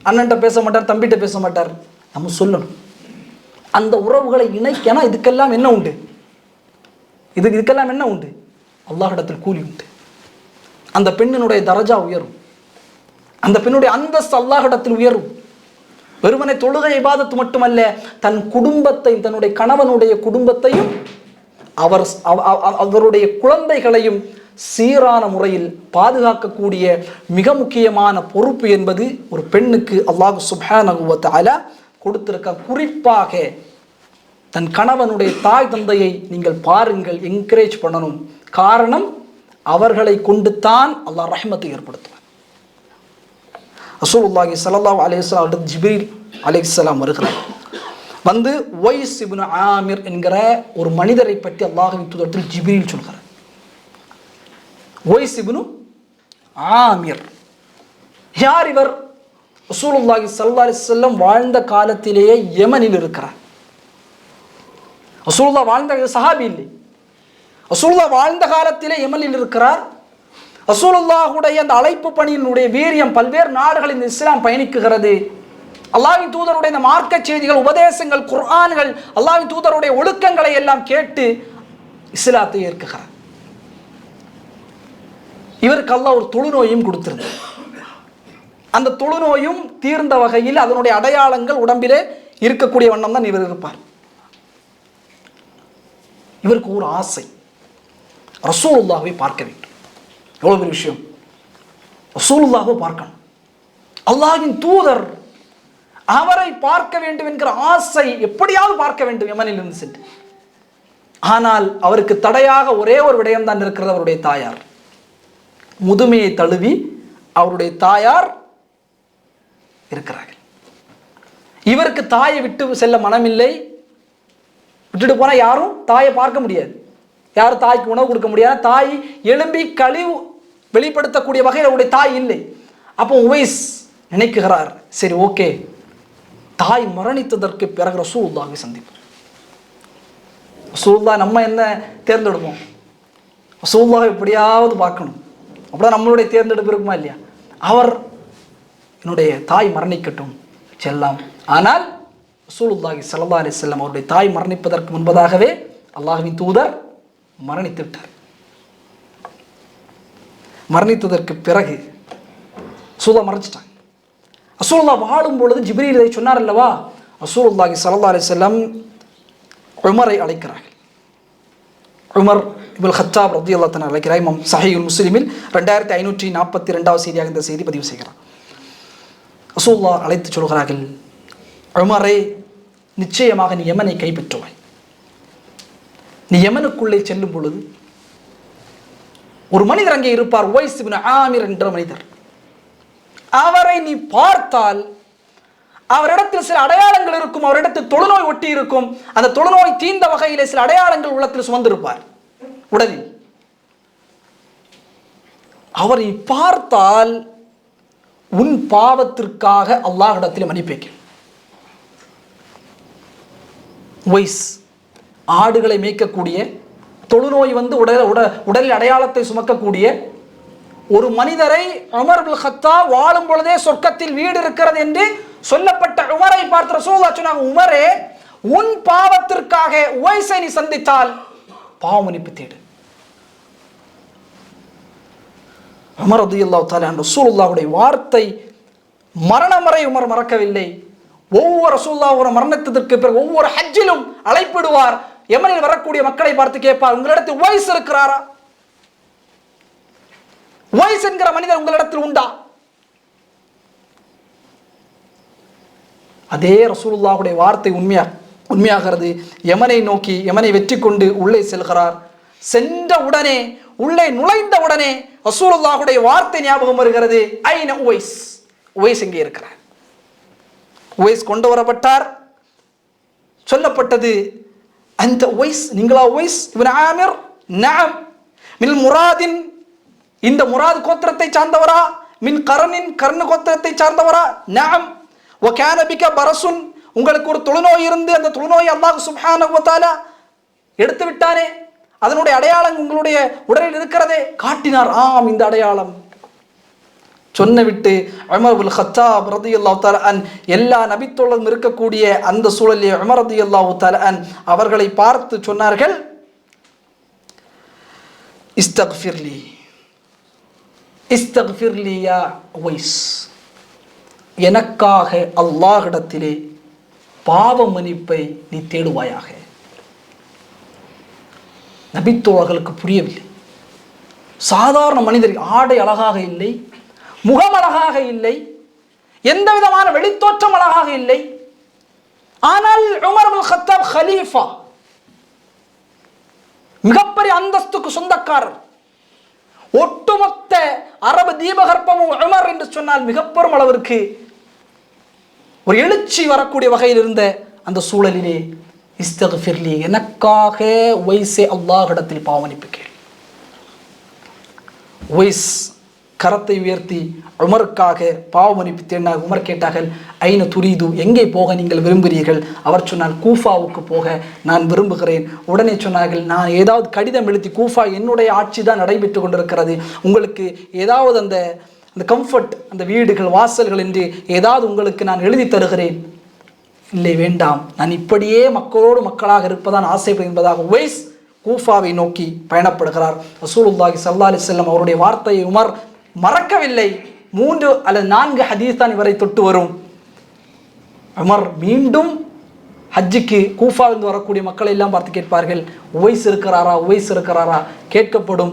அண்ணன்ட்ட பேச மாட்டார், தம்பிகிட்ட பேச மாட்டார், நம்ம சொல்லணும். அந்த உறவுகளை இணைக்க, இதுக்கெல்லாம் என்ன உண்டு? இதுக்கெல்லாம் என்ன உண்டு? அல்லாஹ்விடத்தில் கூலி உண்டு. அந்த பெண்ணினுடைய தரஜா உயரும். அந்த பெண்ணுடைய அந்தஸ்து அல்லாஹ்விடத்தில் உயரும். வெறுமனை தொழுகை இபாதத்து மட்டுமல்ல, தன் குடும்பத்தையும் தன்னுடைய கணவனுடைய குடும்பத்தையும் அவருடைய குழந்தைகளையும் சீரான முறையில் பாதுகாக்கக்கூடிய மிக முக்கியமான பொறுப்பு என்பது ஒரு பெண்ணுக்கு அல்லாஹ் சுப்ஹானஹு வ தஆலா கொடுத்திருக்க. குறிப்பாக தன் கணவனுடைய தாய் தந்தையை நீங்கள் பாருங்கள், என்கரேஜ் பண்ணணும். காரணம், அவர்களை கொண்டு தான் அல்லாஹ் ரஹ்மத்தை ஏற்படுத்துவார். ரசூலுல்லாஹி ஸல்லல்லாஹு அலைஹி வஸல்லம் ஜிப்ரீல் அலைஹிஸ்ஸலாம் வருகிறார். வந்து உவைஸ் இப்னு ஆமிர் என்கிற ஒரு மனிதரை பற்றி அல்லாஹ்வின் தூதர் ஜிப்ரீல் சொல்கிறார். உவைஸ் இப்னு ஆமிர் யார் இவர்? ரசூலுல்லாஹி ஸல்லல்லாஹு அலைஹி வஸல்லம் வாழ்ந்த காலத்திலேயே யமனில் இருக்கிறார். ரசூலுல்லாஹ் வாழ்ந்த சஹாபி இல்லை. ரசூலுல்லாஹ் வாழ்ந்த காலத்திலே யமனில் இருக்கிறார். ரசூலுல்லாஹுடைய அந்த அழைப்பு பணியினுடைய வீரியம் பல்வேறு நாடுகளில் இந்த இஸ்லாம் பயணிக்குகிறது. அல்லாஹ்வின் தூதருடைய இந்த மார்க்க செய்திகள், உபதேசங்கள், குர்ஆன்கள், அல்லாஹ்வின் தூதருடைய ஒழுக்கங்களை எல்லாம் கேட்டு இஸ்லாத்தை ஏற்குகிறார். இவருக்கு அல்லாஹ் ஒரு தொழுநோயும் கொடுத்திருந்தார். அந்த தொழுநோயும் தீர்ந்த வகையில் அதனுடைய அடையாளங்கள் உடம்பிலே இருக்கக்கூடிய வண்ணம் தான் இவர் இருப்பார். இவருக்கு ஒரு ஆசை, ரசூலுல்லாஹ்வை பார்க்க வேண்டும். எவ்வளவு பெரிய விஷயம்! ரசூலுல்லாஹ்வை பார்க்கணும், அல்லாஹ்வின் தூதர் அவரை பார்க்க வேண்டும் என்கிற ஆசை, எப்படியாவது பார்க்க வேண்டும் யமனில் இருந்து சென்று. ஆனால் அவருக்கு தடையாக ஒரே ஒரு விடயம் தான் இருக்கிறது, அவருடைய தாயார். முதுமையை தழுவி அவருடைய தாயார் இருக்கிறார்கள். இவருக்கு தாயை விட்டு செல்ல மனமில்லை. விட்டுட்டு போனால் யாரும் தாயை பார்க்க முடியாது, யாரும் தாய்க்கு உணவு கொடுக்க முடியாது. தாய் எழும்பி கழிவு வெளிப்படுத்தக்கூடிய வகையில் அவருடைய தாய் இல்லை. அப்போ உவைஸ் நினைக்குகிறார், சரி ஓகே, தாய் மரணித்ததற்கு பிறகு ரசூலுல்லாஹ்வை சந்திப்பார். ரசூலுல்லாஹ் நம்ம என்ன தேர்ந்தெடுப்போம்? ரசூலுல்லாஹ் எப்படியாவது பார்க்கணும், அப்படிதான் நம்மளுடைய தேர்ந்தெடுப்பு இருக்குமா இல்லையா? அவர் என்னுடைய தாய் மரணிக்கட்டும் செல்லாம். ஆனால் ரசூலுல்லாஹி ஸல்லல்லாஹு அலைஹி வஸல்லம் அவருடைய தாய் மரணிப்பதற்கு முன்பதாகவே அல்லாஹ்வின் தூதர் மரணித்து விட்டார். மரணித்ததற்கு பிறகு ரசூலுல்லாஹ் மரணிச்சிட்டாங்க. ரசூலுல்லாஹ் வாழும் பொழுது ஜிப்ரீல் இதை சொன்னார் அல்லவா? ரசூலுல்லாஹி ஸல்லல்லாஹு அலைஹி வஸல்லம் உமரை அழைக்கிறார்கள். உமர் இப்னுல் கத்தாப் ரலியல்லாஹு தஆலா அழைக்கிறார். இமாம் சஹீஹுல் முஸ்லிமில் 2542வது செய்தியாக இந்த செய்தி பதிவு செய்கிறார். ரசூலுல்லாஹ் அழைத்து சொல்கிறார்கள், உமரே, நிச்சயமாக நீ யமனை கைப்பற்றுவாய். நீ யமனுக்குள்ளே செல்லும் பொழுது ஒரு மனிதர் அங்கே இருப்பார், உவைஸ் இப்னு ஆமிர் என்ற மனிதர். அவரை நீ பார்த்தால் அவரிடத்தில் சில அடையாளங்கள் இருக்கும், அவரிடத்தில் தொழுநோய் ஒட்டி இருக்கும். அந்த தொழுநோய் தீர்ந்த வகையிலே சில அடையாளங்கள் உள்ளத்தில் சுமந்திருப்பார் உடலில். அவரை பார்த்தால் உன் பாவத்திற்காக அல்லாஹ்விடத்தில் மன்னிப்பேன். உவைஸ் ஆடுகளை மேய்க்கக்கூடிய, தொழுநோய் வந்து உடலில் அடையாளத்தை சுமக்கக்கூடிய ஒரு மனிதரை உமர் இப்னுல் கத்தாப் வாழும் பொழுதே சொர்க்கத்தில் வீடு இருக்கிறது என்று சொல்லப்பட்ட உமரை பார்த்து ரசூலுல்லாஹ் சொன்னாங்க, உமரே, உன் பாவத்திற்காக உவைஸை நீ சந்தித்தால் பாவ மன்னிப்பு தேடு. உமர் ரலியல்லாஹு தஆலா ரசூலுல்லாஹ்வுடைய வார்த்தை மரணம் வரை உமர் மறக்கவில்லை. ஒவ்வொரு ரசூலுல்லாஹ் மரணத்திற்கு பிறகு ஒவ்வொரு ஹஜ்ஜிலும் அழைப்பிடுவார். யமனில் வரக்கூடிய மக்களை பார்த்து கேட்பார், உங்களிடத்தில் உவைஸ் இருக்கிறாரா? உவைஸ் என்கிற மனிதர் உங்களிடத்தில் உண்டா? அதே ரசூலுல்லாஹ்வுடைய வார்த்தை உண்மையாகிறது. யமனை நோக்கி, யமனை வெற்றி கொண்டு உள்ளே செல்கிறார். சென்ற உடனே, உள்ளே நுழைந்த உடனே ரசூலுல்லாஹ்வுடைய வார்த்தை ஞாபகம் வருகிறது, ஐன உவைஸ், உவைஸ் எங்கே இருக்கிறார்? உவைஸ் கொண்டு வரப்பட்டார். சொல்லப்பட்டது, அந்த உவைஸ், நீங்களா உவைஸ் இப்னு ஆமிர்? நஅம். மின் முராதின், இந்த முராத் கோத்திரத்தை சார்ந்தவரா? மின் கர்னின், கர்ன் கோத்திரத்தை சார்ந்தவரா? நஅம். வ கான பிக பரசுன், உங்களுக்கு ஒரு தொழுநோய் இருந்து அந்த தொழுநோயை அல்லாஹ் சுப்ஹானஹு வ தஆலா எடுத்து விட்டானே, அதனுடைய அடையாளம் உங்களுடைய உடலில் இருக்கிறதே. காட்டினார், ஆம், இந்த அடையாளம். சொன்ன விட்டு உமர் இப்னுல் கத்தாப் ரலியல்லாஹு தஆலா அன், எல்லா நபித்தோழரும் இருக்கக்கூடிய அந்த சூழலில் உமர் ரலியல்லாஹு தஆலா அன் அவர்களை பார்த்து சொன்னார்கள், இஸ்தக்ஃபிர்லி, இஸ்தக்ஃபிர்லி யா உவைஸ், எனக்காக அல்லாஹ்விடத்திலே பாவ மன்னிப்பை நீ தேடுவாயாக. நபித்தோழர்களுக்கு புரியவில்லை. சாதாரண மனிதர், ஆடை அழகாக இல்லை, முகம் அழகாக இல்லை, எந்த விதமான வெளித்தோற்றம் அழகாக இல்லை. ஆனால் உமர் இப்னு கத்தாப் கலீஃபா, மிகப்பெரிய அந்தஸ்துக்கு சொந்தக்காரர். ஒட்டுமொத்த அரபு தீபகற்பமும் உமர் என்று சொன்னால் மிகப்பெரும் அளவிற்கு ஒரு எழுச்சி வரக்கூடிய வகையில் இருந்த அந்த சூழலிலே இஸ்தக்ஃபிர்லி, எனக்காக உவைஸே அல்லாஹ்விடத்தில் பாவமன்னிப்பு கேள். உவைஸ் கரத்தை உயர்த்தி உமருக்காக பாவமன்னிப்பு தேடினார். உமர் கேட்டார்கள், ஐன துரீது, எங்கே போக நீங்கள் விரும்புகிறீர்கள்? அவர் சொன்னால், கூஃபாவுக்கு போக நான் விரும்புகிறேன். உடனே சொன்னார்கள், நான் ஏதாவது கடிதம் எழுதி, கூஃபா என்னுடைய ஆட்சி தான் நடைபெற்று கொண்டிருக்கிறது, உங்களுக்கு ஏதாவது அந்த கம்ஃபர்ட், அந்த வீடுகள் வாசல்கள் என்று ஏதாவது உங்களுக்கு நான் எழுதி தருகிறேன். இல்லை, வேண்டாம், நான் இப்படியே மக்களோடு மக்களாக இருப்பதான் ஆசைப்படும் என்பதாக உவைஸ் கூஃபாவை நோக்கி பயணப்படுகிறார். ரசூலுல்லாஹி ஸல்லல்லாஹு அலைஹி வஸல்லம் அவருடைய வார்த்தையை உமர் மறக்கவில்லை. 3 அல்லது 4 ஹதீஸ் தான் இவரை தொட்டு வரும். உமர் மீண்டும் ஹஜ்ஜுக்கு கூஃபாவிலிருந்து வரக்கூடிய மக்களை எல்லாம் பார்த்து கேட்பார்கள், உவைஸ் இருக்கிறாரா, உவைஸ் இருக்கிறாரா? கேட்கப்படும்.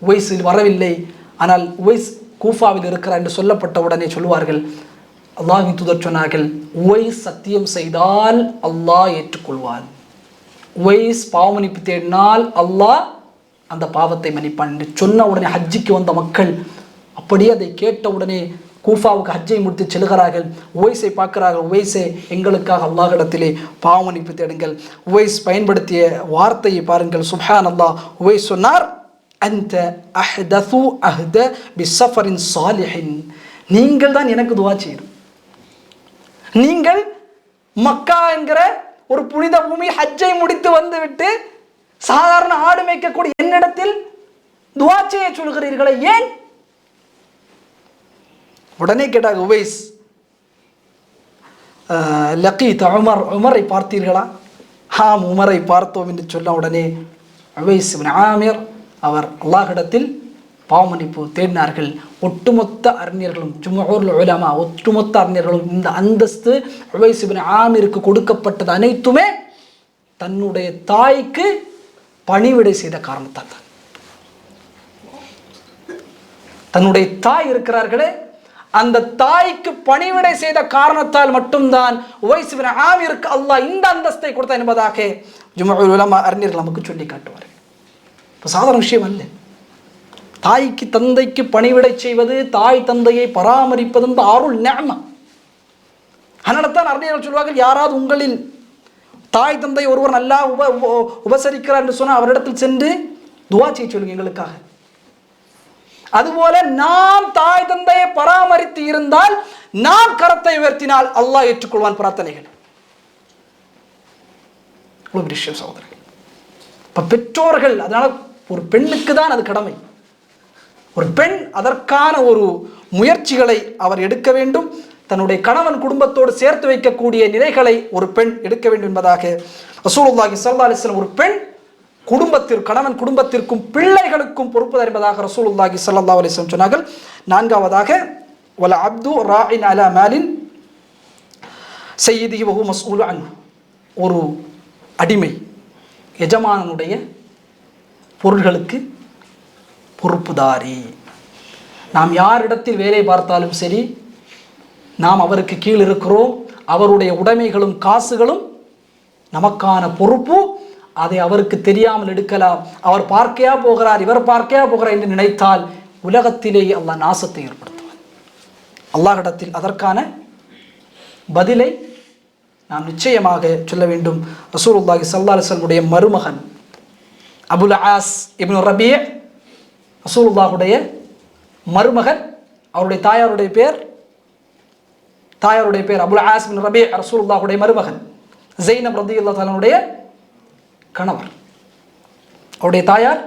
உவைஸில் வரவில்லை. ஆனால் உவைஸ் கூஃபாவில் இருக்கிறார் என்று சொல்லப்பட்ட உடனே சொல்லுவார்கள், அல்லாஹ்வின் தூதர் சொன்னார்கள், உவைஸ் சத்தியம் செய்தால் அல்லாஹ் ஏற்றுக்கொள்வான், உவைஸ் பாவமன்னிப்பு தேடினால் அல்லாஹ் அந்த பாவத்தை மன்னிப்பான் என்று சொன்ன உடனே ஹஜ்ஜிக்கு வந்த மக்கள் அப்படியே அதை கேட்ட உடனே கூஃபாவுக்கு ஹஜ்ஜை முடித்து செல்கிறார்கள். உவைஸை பார்க்கிறார்கள். உவைஸே, எங்களுக்காக அல்லாஹ்விடத்திலே பாவமன்னிப்பு தேடுங்கள். உவைஸ் பயன்படுத்திய வார்த்தையை பாருங்கள். சுப்ஹான் அல்லாஹ். உவைஸ் சொன்னார், அந்த அஹ்தது அஹ்த பிஸஃபரின் சாலிஹின், நீங்கள் தான் எனக்கு துஆ செய்யணும். நீங்கள் மக்கா என்கிற ஒரு புனித பூமி ஹஜ்ஜை முடித்து வந்துவிட்டு சாதாரண ஆடு மேய்க்கக்கூடிய என்னிடத்தில் துஆ செய்ய சொல்கிறீர்களே, ஏன்? உடனே கேட்டாங்க உவைஸ், லகீத் உமர், உமரை பார்த்தீர்களா? ஆம், உமரை பார்த்தோம் என்று சொன்ன உடனே உவைஸ் இப்னு ஆமிர் அவர் அல்லாஹ்விடத்தில் பாவமன்னிப்பு தேடினார்கள். ஒட்டுமொத்த அறிஞர்களும், ஜும்ஹூருல் உலமா, ஒட்டுமொத்த அறிஞர்களும் இந்த அந்தஸ்து உவைஸ் இப்னு ஆமிருக்கு கொடுக்கப்பட்டது அனைத்துமே தன்னுடைய தாய்க்கு பணிவிடை செய்த காரணத்தால் தான். தன்னுடைய தாய் இருக்கிறார்களே, அந்த தாய்க்கு பணிவிடை செய்த காரணத்தால் மட்டும்தான் உவைஸ் இப்னு ஆமிருக்கு அல்லாஹ் இந்த அந்தஸ்தை கொடுத்தான் என்பதாக ஜும்ஹூருல் உலமா அறிஞர்கள் நமக்கு சொல்லி காட்டுவார்கள். இப்போ சாதாரண விஷயம் அல்ல. தாய்க்கு தந்தைக்கு பணிவிடை செய்வது, தாய் தந்தையை பராமரிப்பது இந்த அருள் நிஅமா. அதனால தான் அறிஞர்கள் சொல்வார்கள், யாராவது உங்களில் தாய் தந்தை ஒருவர் நல்லா உபசரிக்கிறார் என்று சொன்னால் அவரிடத்தில் சென்று துஆ செய்ய சொல்லுங்க எங்களுக்காக. அதுபோல நாம் தாய் தந்தையை பராமரித்து இருந்தால், நாம் கரத்தை உயர்த்தினால் அல்லாஹ் ஏற்றுக்கொள்வான் பிரார்த்தனைகள். ஒரு விஷயம் சகோதரர்கள், இப்ப பெற்றோர்கள், அதனால ஒரு பெண்ணுக்கு தான் அது கடமை. ஒரு பெண் அதற்கான ஒரு முயற்சிகளை அவர் எடுக்க வேண்டும். தன்னுடைய கணவன் குடும்பத்தோடு சேர்த்து வைக்கக்கூடிய நிலைகளை ஒரு பெண் எடுக்க வேண்டும் என்பதாக ரசூலுல்லாஹி ஸல்லல்லாஹு அலைஹி வஸல்லம் ஒரு பெண் குடும்பத்திற்கு, கணவன் குடும்பத்திற்கும் பிள்ளைகளுக்கும் பொறுப்பு என்பதாக ரசூலுல்லாஹி ஸல்லல்லாஹு அலைஹி வஸல்லம் சொன்னார்கள். 4வதாக வல அப்து ராஇன் அலா மாலின் சய்யிதிஹி வஹு மஸ்ஊலு அன்ஹு, ஒரு அடிமை எஜமானனுடைய பொருள்களுக்கு பொறுப்புதாரி. நாம் யாரிடத்தில் வேலை பார்த்தாலும் சரி, நாம் அவருக்கு கீழ் இருக்கிறோம், அவருடைய உடைமைகளும் காசுகளும் நமக்கான பொறுப்பு. அதை அவருக்கு தெரியாமல் எடுக்கலாம். அவர் பார்க்கையா போகிறார், இவர் பார்க்கையா போகிறார் என்று நினைத்தால் உலகத்திலேயே அல்லாஹ் நாசத்தை ஏற்படுத்துவார். அல்லாஹ்விடத்தில் அதற்கான பதிலை நாம் நிச்சயமாக சொல்ல வேண்டும். ரசூலுல்லாஹி ஸல்லல்லாஹு அலைஹி வஸல்லம் உடைய மருமகன் அபுல் ஆஸ் இப்னு ரபீ, ரசூலுல்லாஹுடைய மருமகன், அவருடைய தாயாருடைய பேர் அபுல் ஆஸ் இப்னு ரபீ, ரசூலுல்லாஹுடைய மருமகன், ஸைனப் ரலியல்லாஹு தஆலாவுடைய கணவர். அவருடைய தாயார்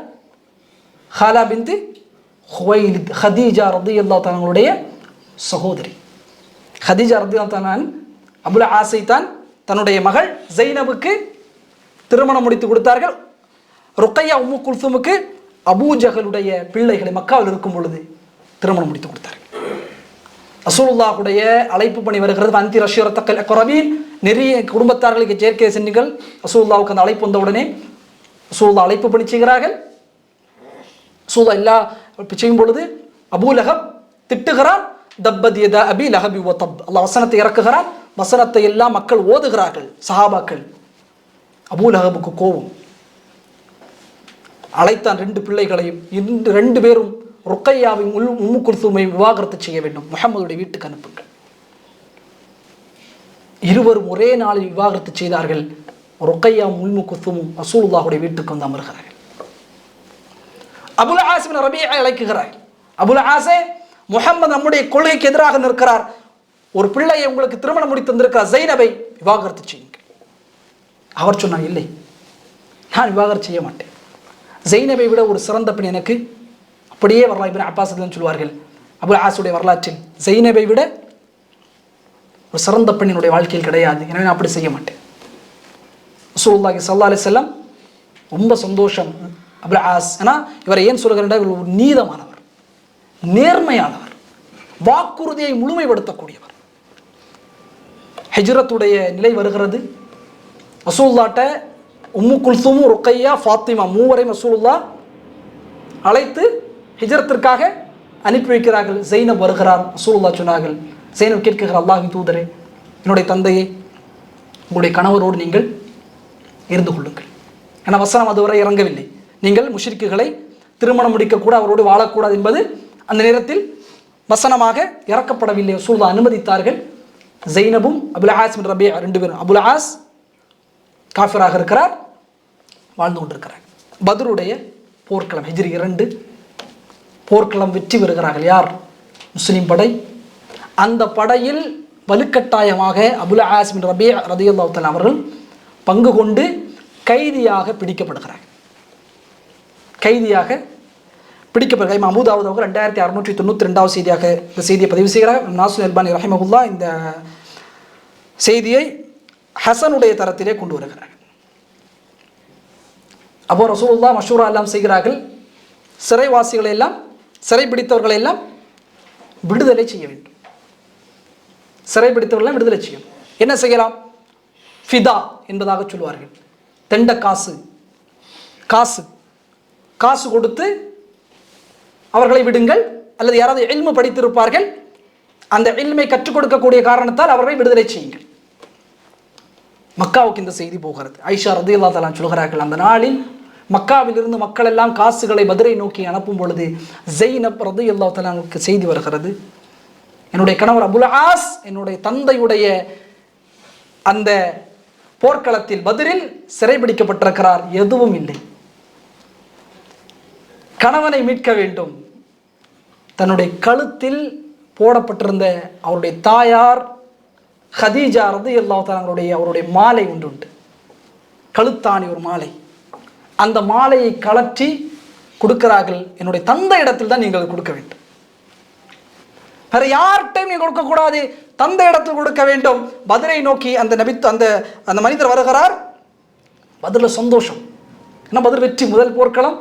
ஹாலா பின்த் ஹுவைலித், ஹதீஜா ரலியல்லாஹு தஆலாவுடைய சகோதரி. ஹதீஜா ரலியல்லாஹு தஆலா அபுல் ஆஸை தான் தன்னுடைய மகள் ஸைனபுக்கு திருமணம் முடித்து கொடுத்தார்கள். ருக்கையா உம்மு குல்சுமுக்கு அபூ ஜஹலுடைய பிள்ளைகளை மக்காவில் இருக்கும் பொழுது திருமணம் முடித்து கொடுத்தார்கள். ரசூலுல்லாஹுடைய அழைப்பு பணி வருகிறது. அந்தி ரஷீரத்தக்கல் அக்ரபீன், நிறைய குடும்பத்தார்களுக்கு சேர்க்கை சென்றுங்கள். ரசூலுல்லாஹுக்கு அந்த அழைப்பு வந்தவுடனே ரசூலுல்லாஹ் அழைப்பு பணி செய்கிறார்கள். ரசூலுல்லாஹ் எல்லா செய்யும் பொழுது அபூ லஹப் திட்டுகிறான். தப்பத் யதா அபி லஹபி வ தப், அல்லாஹ் வசனத்தை இறக்குகிறான். வசனத்தை எல்லாம் மக்கள் ஓதுகிறார்கள், சஹாபாக்கள். அபூ லஹபுக்கு கோபம். அழைத்தான் 2 பிள்ளைகளையும். 2 பேரும் ருக்கையாவையும் உம்மு குல்சூமையும் விவாகரத்து செய்ய வேண்டும், முஹம்மதுடைய வீட்டுக்கு அனுப்புங்கள். இருவரும் ஒரே நாளில் விவாகரத்து செய்தார்கள். ருக்கையாவும் உம்மு குல்சூமும் ரசூலுல்லாஹுடைய வீட்டுக்கு வந்து அமர்கிறார்கள். அபுல் ஆஸ் பின் ரபீஆ அழைக்கிறார். அபுல் ஆஸே, முஹம்மது நம்முடைய கொள்கைக்கு எதிராக நிற்கிறார். ஒரு பிள்ளையை உங்களுக்கு திருமணம் முடித்து தந்திருக்கிறார், ஜைனபை விவாகரத்து செய்யுங்கள். அவர் சொன்னார், இல்லை, நான் விவாகரத்து செய்ய மாட்டேன். ஜைனபை விட ஒரு சிறந்த பெண் எனக்கு அப்படியே வரலாறு. இப்னு அப்பாஸ் சொல்வார்கள், அபுல் ஆஸுடைய வரலாற்றில் ஜைனபை விட ஒரு சிறந்த பெண்ணினுடைய வாழ்க்கையில் கிடையாது, எனவே நான் அப்படி செய்ய மாட்டேன். ரசூலுல்லாஹி ஸல்லல்லாஹு அலைஹி வஸல்லம் ரொம்ப சந்தோஷம். அபுல் ஆஸ், ஏன்னா இவரை ஏன் சொல்கிறேன், இவர் ஒரு நீதமானவர், நேர்மையானவர், வாக்குறுதியை முழுமைப்படுத்தக்கூடியவர். ஹிஜ்ரத்துடைய நிலை வருகிறது. ரசூலுல்லாஹ்ட்ட உம்மு குல்சூம், ருக்கையா, ஃபாத்திமா மூவரையும் ரசூலுல்லாஹ் அழைத்து ஹிஜ்ரத்திற்காக அனுப்பி வைக்கிறார்கள். ஜைனப் வருகிறார். ரசூலுல்லாஹ் சொன்னார்கள், ஜைனப் கேட்கிறார், அல்லாஹ்வின் தூதரே, என்னுடைய தந்தையை உங்களுடைய கணவரோடு நீங்கள் இருந்து கொள்ளுங்கள். ஏன்னா வசனம் அதுவரை இறங்கவில்லை, நீங்கள் முஷ்ரிக்குகளை திருமணம் முடிக்கக்கூட அவரோடு வாழக்கூடாது என்பது அந்த நேரத்தில் வசனமாக இறக்கப்படவில்லை. ரசூலுல்லாஹ் அனுமதித்தார்கள். ஜைனபும் அபுல் ஆஸ் பின் ரபீஆ 2 பேரும், அபுல் ஆஸ் காஃபிராக இருக்கிறார், வாழ்ந்து கொண்டிருக்கிறார். பத்ருடைய போர்க்களம், ஹிஜ்ரி 2 போர்க்களம் வெற்றி பெறுகிறார்கள். யார்? முஸ்லிம் படை. அந்த படையில் வலுக்கட்டாயமாக அபுல் ஆஸ் பின் ரபீஆ ரலியல்லாஹு தஆலா அவர்கள் பங்கு கொண்டு கைதியாக பிடிக்கப்படுகிறார். கைதியாக பிடிக்கப்படுகிற இமாம் அபூ தாவூத் அவர்கள் 2692 செய்தியாக இந்த செய்தியை பதிவு செய்கிறார். நாஸ்ருல் அல்பானி ரஹிமஹுல்லாஹ் இந்த செய்தியை ஹசனுடைய தரத்திலே கொண்டு வருகிறார். அப்போ ரசூலுல்லாஹ் மஷூரா எல்லாம் செய்கிறார்கள். சிறைவாசிகளை எல்லாம், சிறை பிடித்தவர்களை எல்லாம் விடுதலை செய்ய வேண்டும். சிறை பிடித்தவர்கள் விடுதலை செய்யும். என்ன செய்யலாம்? ஃபிதா என்பதாக சொல்வார்கள். தெண்ட காசு, காசு காசு கொடுத்து அவர்களை விடுங்கள், அல்லது யாராவது இல்மு படித்திருப்பார்கள், அந்த இல்மை கற்றுக் கொடுக்கக்கூடிய காரணத்தால் அவர்களை விடுதலை செய்யுங்கள். மக்காவுக்கு இந்த செய்தி போகிறது. ஆயிஷா ரலியல்லாஹு தஆலா சொல்கிறார்கள், அந்த நாளில் மக்காவிலிருந்து மக்கள் எல்லாம் காசுகளை பத்ரை நோக்கி அனுப்பும் பொழுது ஜைனப் ரலியல்லாஹு தஆலாவுக்கு செய்தி வருகிறது, என்னுடைய கணவர் அபுல் ஆஸ் என்னுடைய தந்தையுடைய அந்த போர்க்களத்தில் பத்ரில் சிறைபிடிக்கப்பட்டிருக்கிறார், எதுவும் இல்லை, கணவனை மீட்க வேண்டும். தன்னுடைய கழுத்தில் போடப்பட்டிருந்த அவருடைய தாயார் ஹதீஜா ரலியல்லாஹு தஆலா அவருடைய மாலை உண்டு, கழுத்தாணி ஒரு மாலை, அந்த மாலையை கலற்றி கொடுக்கிறார்கள். என்னுடைய தந்தை இடத்தில் தான் நீங்கள் கொடுக்க வேண்டும், வேற யார்கிட்டையும் நீங்கள் கொடுக்கக்கூடாது, தந்தை இடத்தில் கொடுக்க வேண்டும். பத்ரை நோக்கி அந்த மனிதர் வருகிறார். பத்ரில் சந்தோஷம், ஏன்னா பத்ர் வெற்றி, முதல் போர்க்களம்,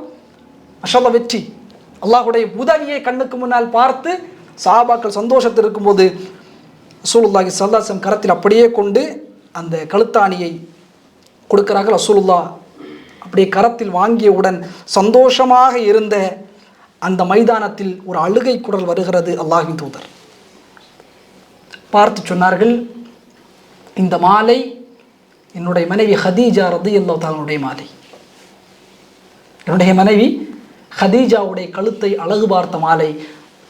மாஷாஅல்லாஹ் வெற்றி. அல்லாஹ்வுடைய உதவியை கண்ணுக்கு முன்னால் பார்த்து சஹாபாக்கள் சந்தோஷத்தில் இருக்கும்போது ரசூலுல்லாஹி ஸல்லல்லாஹு அலைஹி வஸல்லம் கரத்தில் அப்படியே கொண்டு அந்த கழுத்தாணியை கொடுக்கிறார்கள். ரசூலுல்லாஹ் அப்படியே கரத்தில் வாங்கியவுடன் சந்தோஷமாக இருந்த அந்த மைதானத்தில் ஒரு அழுகை குரல் வருகிறது. அல்லாஹ்வின் தூதர் பார்த்து சொன்னார்கள், இந்த மாலை என்னுடைய மனைவி ஹதீஜா ரலியல்லாஹு தஆலாவுடைய மாலை, என்னுடைய மனைவி ஹதீஜாவுடைய கழுத்தை அழகு பார்த்த மாலை.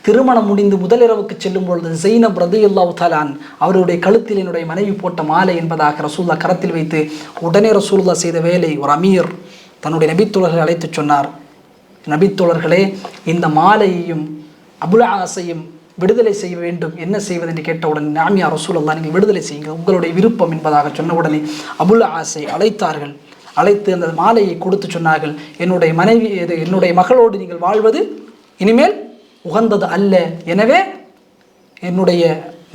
திருமணம் முடிந்து முதலிரவுக்கு செல்லும் பொழுது ஜைனப் ரலியல்லாஹு தஆலா அவருடைய கழுத்தில் என்னுடைய மனைவி போட்ட மாலை என்பதாக ரசூலுல்லாஹ் கரத்தில் வைத்து, உடனே ரசூலுல்லாஹ் செய்த வேலை, ஒரு அமீர் தன்னுடைய நபித்தோழர்களை அழைத்து சொன்னார், நபித்தோழர்களே, இந்த மாலையையும் அபுல் ஆஸையும் விடுதலை செய்ய வேண்டும், என்ன செய்வது என்று கேட்டவுடன், நாமியா ரசூலுல்லாஹ், நீங்கள் விடுதலை செய்யுங்க, உங்களுடைய விருப்பம் என்பதாக சொன்ன உடனே அபுல் ஆஸை அழைத்தார்கள். அழைத்து அந்த மாலையை கொடுத்து சொன்னார்கள், என்னுடைய மனைவி, என்னுடைய மகளோடு நீங்கள் வாழ்வது இனிமேல் உகந்தது அல்ல, எனவே என்னுடைய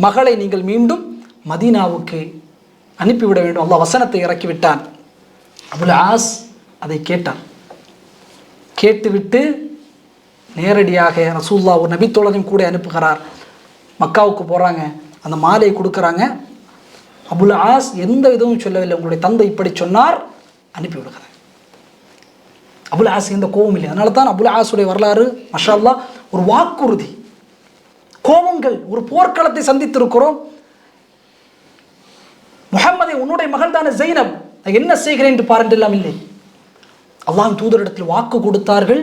மகளை நீங்கள் மீண்டும் மதீனாவுக்கு அனுப்பிவிட வேண்டும். அல்லாஹ் வசனத்தை இறக்கிவிட்டான். அபுல் ஆஸ் அதை கேட்டான். கேட்டுவிட்டு நேரடியாக ரசூலுல்லாஹ் ஒரு நபித்தோழரையும் கூட அனுப்புகிறார். மக்காவுக்கு போகிறாங்க, அந்த மாலையை கொடுக்குறாங்க. அபுல் ஆஸ் எந்த இதுவும் சொல்லவில்லை, உங்களுடைய தந்தை இப்படி சொன்னார், அனுப்பி விடுகிறார். அபுல் ஆஸ் எந்த கோபம் இல்லை. அதனால தான் அபுல் ஆஸுடைய வரலாறு மாஷா அல்லாஹ் ஒரு வாக்குறுதி. கோபங்கள், ஒரு போர்க்களத்தை சந்தித்திருக்கிறோம். முஹம்மதை, உன்னுடைய மகள் தானே ஜெய்னப், நான் என்ன செய்கிறேன் என்று பாருண்டெல்லாம் இல்லை. அல்லாஹ்வின் தூதரிடத்தில் வாக்கு கொடுத்தார்கள்.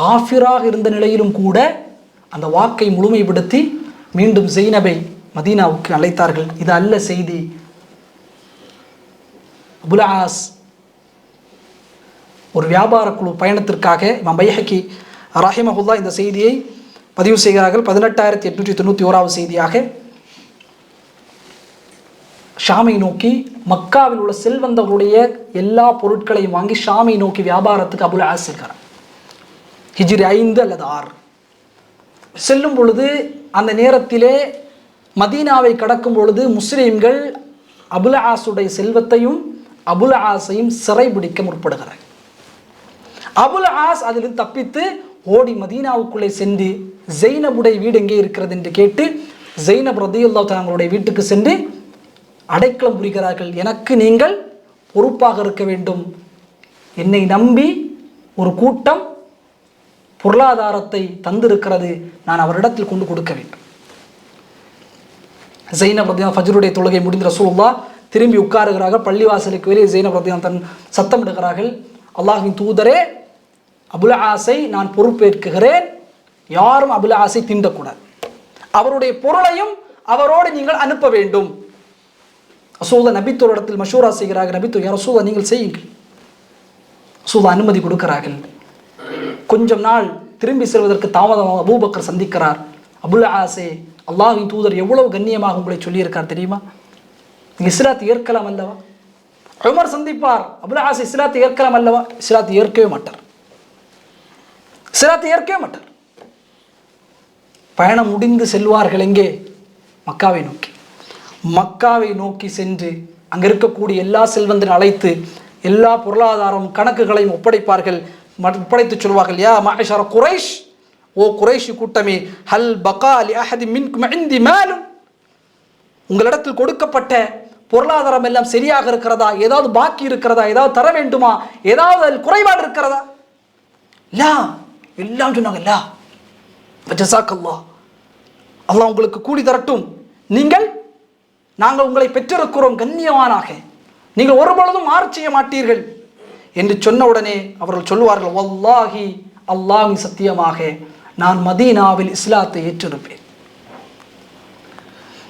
காஃபிராக இருந்த நிலையிலும் கூட அந்த வாக்கை முழுமைப்படுத்தி மீண்டும் ஜெய்னபை மதீனாவுக்கு அழைத்தார்கள். இது அல்ல செய்தி. அபுல் ஆஸ் ஒரு வியாபார குழு பயணத்திற்காக இமாம் பைஹகி ரஹிமஹுல்லாஹ் இந்த செய்தியை பதிவு செய்கிறார்கள். 18,891 செய்தியாக ஷாமை நோக்கி, மக்காவில் உள்ள செல்வந்தர்களுடைய எல்லா பொருட்களையும் வாங்கி ஷாமை நோக்கி வியாபாரத்துக்கு அபுல் ஆஸ் செல்கிறார். ஹிஜ்ரி 5 அல்லது 6 செல்லும் பொழுது, அந்த நேரத்திலே மதீனாவை கடக்கும் பொழுது முஸ்லிம்கள் அபுல் ஆஸுடைய செல்வத்தையும் அபுல் ஆஸையும் சிறைபிடிக்க முற்படுகிறார். அபுல் ஆஸ் அதில் தப்பித்து ஓடி மதீனாவுக்குள்ளே சென்று ஜெய்னபுடைய வீடு எங்கே இருக்கிறது என்று கேட்டு ஜெய்னப் ரலியல்லாஹு தஆலா அவங்களுடைய வீட்டுக்கு சென்று அடைக்கலம் புரிகிறார்கள். எனக்கு நீங்கள் பொறுப்பாக இருக்க வேண்டும், என்னை நம்பி ஒரு கூட்டம் பொருளாதாரத்தை தந்திருக்கிறது, நான் அவரிடத்தில் கொண்டு கொடுக்க வேண்டும். ஜெய்னப் ரலியல்லாஹு ஃபஜ்ருடைய தொழுகை முடிந்த ரசூலுல்லாஹ் திரும்பி உட்காருகிறார்கள். பள்ளிவாசலுக்கு வெளியே ஜெய்னப் ரலியல்லாஹு தன் சத்தமிடுகிறார்கள், அல்லாஹ்வின் தூதரே, அபுல் ஆஸை நான் பொறுப்பேற்கிறேன், யாரும் அபுல் ஆஸை தீண்டக்கூடாது, அவருடைய பொருளையும் அவரோடு நீங்கள் அனுப்ப வேண்டும். ரசூலுல்லாஹ் நபித்தோரிடத்தில் மஷூரா செய்கிறார்கள். நபித்தோர், யா ரசூலுல்லாஹ் நீங்கள் செய்யுங்கள். ரசூலுல்லாஹ் அனுமதி கொடுக்கிறார்கள். கொஞ்சம் நாள் திரும்பி செல்வதற்கு தாமதமாக அபூபக்கர் சந்திக்கிறார். அபுல் ஆஸே, அல்லாஹ்வின் தூதர் எவ்வளவு கண்ணியமாக உங்களை சொல்லியிருக்கார் தெரியுமா, நீங்கள் இஸ்லாத்தை ஏற்கலாம் அல்லவா? உமர் சந்திப்பார், அபுல் ஆஸ் இஸ்லாத்தை ஏற்கலாம் அல்லவா? இஸ்லாத்தை ஏற்கவே மாட்டார், இஸ்லாத்தை ஏற்கவே மாட்டார். பயணம் முடிந்து செல்வார்கள் எங்கே? மக்காவை நோக்கி. மக்காவை நோக்கி சென்று அங்கே இருக்கக்கூடிய எல்லா செல்வந்தரையும் அழைத்து எல்லா பொருளாதாரம் கணக்குகளையும் ஒப்படைப்பார்கள். ஒப்படைத்து சொல்வார்கள், யா மஅஷர குரைஷ், ஓ குரைஷி கூட்டமே, ஹல் பகா லி அஹதி மின்கும் இந்தி மாலும், உங்களிடத்தில் கொடுக்கப்பட்ட பொருளாதாரம் எல்லாம் சரியாக இருக்கிறதா, ஏதாவது பாக்கி இருக்கிறதா, ஏதாவது தர வேண்டுமா, ஏதாவது அதில் குறைபாடு இருக்கிறதா? லா, எல்லாம் சொன்னாங்க. லா, ஜஸாக்கல்லாஹ், அல்லாஹ் உங்களுக்கு கூலி தரட்டும், நாங்கள் உங்களை பெற்றிருக்கிறோம் கண்ணியவானாக, நீங்கள் ஒருபொழுதும் மாறு செய்ய மாட்டீர்கள் என்று சொன்ன உடனே அவர்கள் சொல்லுவார்கள், வல்லாஹி, அல்லாஹ்வின் சத்தியமாக நான் மதீனாவில் இஸ்லாத்தை ஏற்றிருப்பேன்,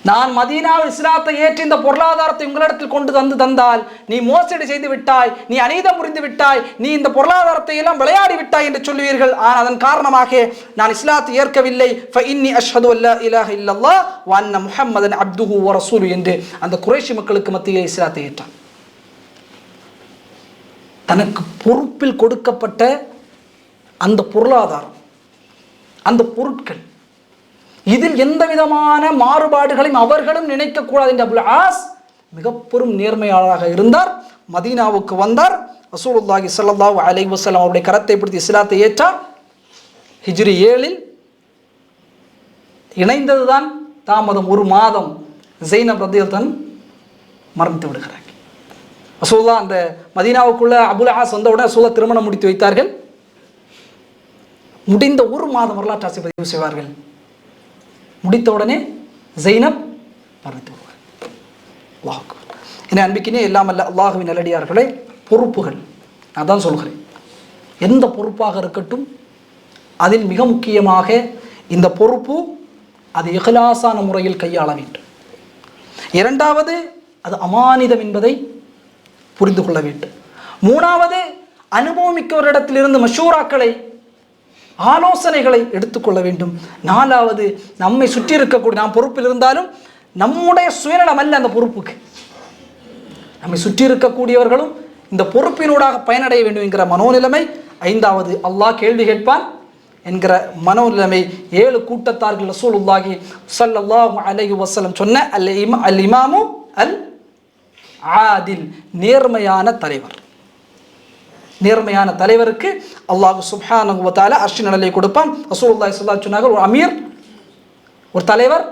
நான் மதீனாவில் இஸ்லாத்தை ஏற்றி இந்த பொருளாதாரத்தை உங்களிடத்தில் கொண்டு தந்தால் நீ மோசடி செய்து விட்டாய், நீ அநீதம் புரிந்து விட்டாய், நீ இந்த பொருளாதாரத்தை எல்லாம் விளையாடி விட்டாய் என்று சொல்லுவீர்கள். ஆனால் அதன் காரணமாக நான் இஸ்லாத்தை ஏற்கவில்லை. ஃபஇன்னி அஷ்ஹது அல்லா இலாஹ இல்லல்லாஹ் வ அன்ன முஹம்மதன் அப்துஹு வ ரசூலு என்று அந்த குறைஷி மக்களுக்கு மத்தியில் இஸ்லாத்தை ஏற்றான். தனக்கு பொறுப்பில் கொடுக்கப்பட்ட அந்த பொருளாதாரம், அந்த பொருட்கள், இதில் எந்த விதமான மாறுபாடுகளையும் அவர்களும் நினைக்கக்கூடாது என்று அபுல் ஆஸ் மிக பெரும் நேர்மையாளராக இருந்தார். மதீனாவுக்கு வந்தார். ரசூலுல்லாஹி ஸல்லல்லாஹு அலைஹி வஸல்லம் அவருடைய கரத்தை பிடித்து இஸ்லாத்தை ஏற்றார். ஹிஜ்ரி 7 இணைந்ததுதான் தாமதம். ஒரு மாதம் ஜெய்னப் ரலியல்லாஹு மரணித்து விடுகிறார். ரசூலுல்லாஹ் அந்த மதீனாவுக்குள்ள அபுல் ஆஸ் வந்தவுடன் ரசூலுல்லாஹ் திருமணம் முடித்து வைத்தார்கள். முடிந்த ஒரு மாதம் வரலாற்று ஆசை பதிவு செய்வார்கள். முடித்தவுடனே ஜெய்னப் மரணித்து விடுவார். அல்லாஹ் அக்பர். என அன்பிக்கினே எல்லாம் அல்ல அல்லாஹுவின் நல்லடியார்களே, பொறுப்புகள், நான் தான் சொல்கிறேன், எந்த பொறுப்பாக இருக்கட்டும் அதில் மிக முக்கியமாக இந்த பொறுப்பு அது இஹ்லாஸான முறையில் கையாள வேண்டும். இரண்டாவது, அது அமானிதம் என்பதை புரிந்து கொள்ள வேண்டும். மூணாவது, அனுபவமிக்கவரிடத்திலிருந்து மஷூராக்களை, ஆலோசனைகளை எடுத்துக்கொள்ள வேண்டும். நாலாவது, நம்மை சுற்றி இருக்கக்கூடிய, நாம் பொறுப்பில் இருந்தாலும் நம்முடைய சுயநலம் அல்ல அந்த பொறுப்புக்கு, நம்மை சுற்றி இருக்கக்கூடியவர்களும் இந்த பொறுப்பினூடாக பயனடைய வேண்டும் என்கிற மனோநிலைமை. ஐந்தாவது, அல்லாஹ் கேள்வி கேட்பான் என்கிற மனோநிலைமை. 7 கூட்டத்தார்கள் ரசூலுல்லாஹி ஸல்லல்லாஹு அலைஹி வஸல்லம் சொன்ன அல் இமாமு அல் ஆதில், நேர்மையான தலைவர். நேர்மையான தலைவருக்கு அல்லாஹ் சுப்ஹானஹு வ தஆலா அர்ஷின் நிழலை கொடுப்பான். ரசூலுல்லாஹி ஸல்லல்லாஹு அலைஹி வஸல்லம் சொன்னார்கள், ஒரு அமீர், ஒரு தலைவர்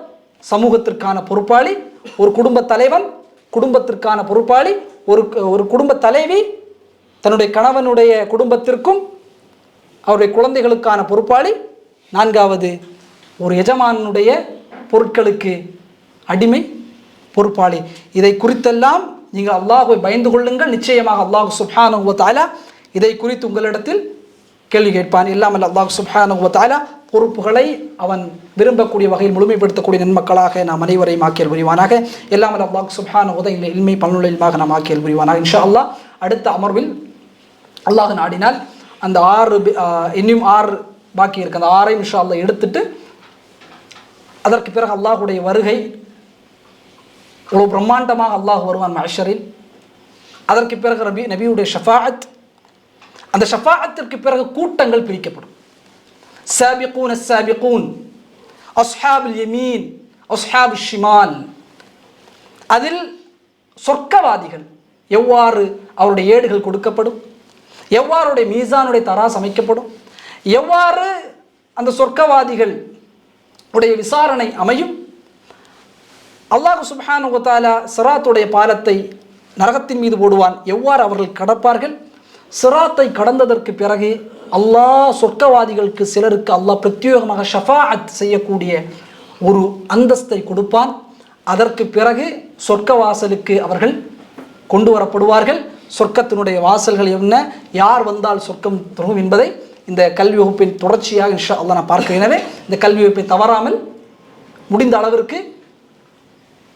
சமூகத்திற்கான பொறுப்பாளி, ஒரு குடும்ப தலைவன் குடும்பத்திற்கான பொறுப்பாளி, ஒரு குடும்ப தலைவி தன்னுடைய கணவனுடைய குடும்பத்திற்கும் அவருடைய குழந்தைகளுக்கான பொறுப்பாளி. 4வது ஒரு எஜமானுடைய பொருட்களுக்கு அடிமை பொறுப்பாளி. இதை குறித்தெல்லாம் நீங்கள் அல்லாஹ்வை பயந்து கொள்ளுங்கள். நிச்சயமாக அல்லாஹ் சுப்ஹானஹு வ தஆலா இதை குறித்து உங்களிடத்தில் கேள்வி கேட்பான். இல்லாமல் அல்லாஹ் சுப்ஹானஹு வ தஆலா பொறுப்புகளை அவன் விரும்பக்கூடிய வகையில் முழுமைப்படுத்தக்கூடிய நன்மக்களாக நாம் அனைவரையும் ஆக்கியல் புரிவானாக. இல்லாமல் அல்லாஹ் சுப்ஹானஹு வ தஆலா இல்மை பல்லுள்ள இல்மாக நாம் ஆக்கியல் புரிவானாக. இன்ஷா அல்லாஹ் அடுத்த அமர்வில் அல்லாஹ் நாடினால் அந்த 6 இன்னும் 6 பாக்கி இருக்கு. அந்த 6ஐயும் இன்ஷா அல்லாஹ் எடுத்துட்டு அதற்கு பிறகு அல்லாஹுடைய வருகை இவ்வளோ பிரம்மாண்டமாக அல்லாஹ் வருவான் மஹ்ஷரில். அதற்கு பிறகு நபியுடைய ஷஃபாஅத், அந்த ஷஃபாஅத்திற்கு பிறகு கூட்டங்கள் பிரிக்கப்படும். சாபிகூன் அஸ்ஸாபிகூன், அஸ்ஹாபுல் யமீன், அஸ்ஹாபுஷ் ஷிமால். அதில் சொர்க்கவாதிகள் எவ்வாறு அவருடைய ஏடுகள் கொடுக்கப்படும், எவ்வாறு அவருடைய மீசானுடைய தராஸ் அமைக்கப்படும், எவ்வாறு அந்த சொர்க்கவாதிகள் உடைய விசாரணை அமையும், அல்லாஹ் சுப்ஹானஹு வ தஆலா சிராத்துடைய பாலத்தை நரகத்தின் மீது போடுவான், எவ்வாறு அவர்கள் கடப்பார்கள், சிராத்தை கடந்ததற்கு பிறகு அல்லாஹ் சொர்க்கவாதிகளுக்கு சிலருக்கு அல்லாஹ் பிரத்யேகமாக ஷஃபாஅத் செய்யக்கூடிய ஒரு அந்தஸ்தை கொடுப்பான். அதற்கு பிறகு சொர்க்க வாசலுக்கு அவர்கள் கொண்டு வரப்படுவார்கள். சொர்க்கத்தினுடைய வாசல்கள் என்ன, யார் வந்தால் சொர்க்கம் தரும் என்பதை இந்த கல்வி வகுப்பின் தொடர்ச்சியாக இன்ஷா அல்லாஹ் நான் பார்க்க. எனவே இந்த கல்வி வகுப்பை தவறாமல் முடிந்த அளவிற்கு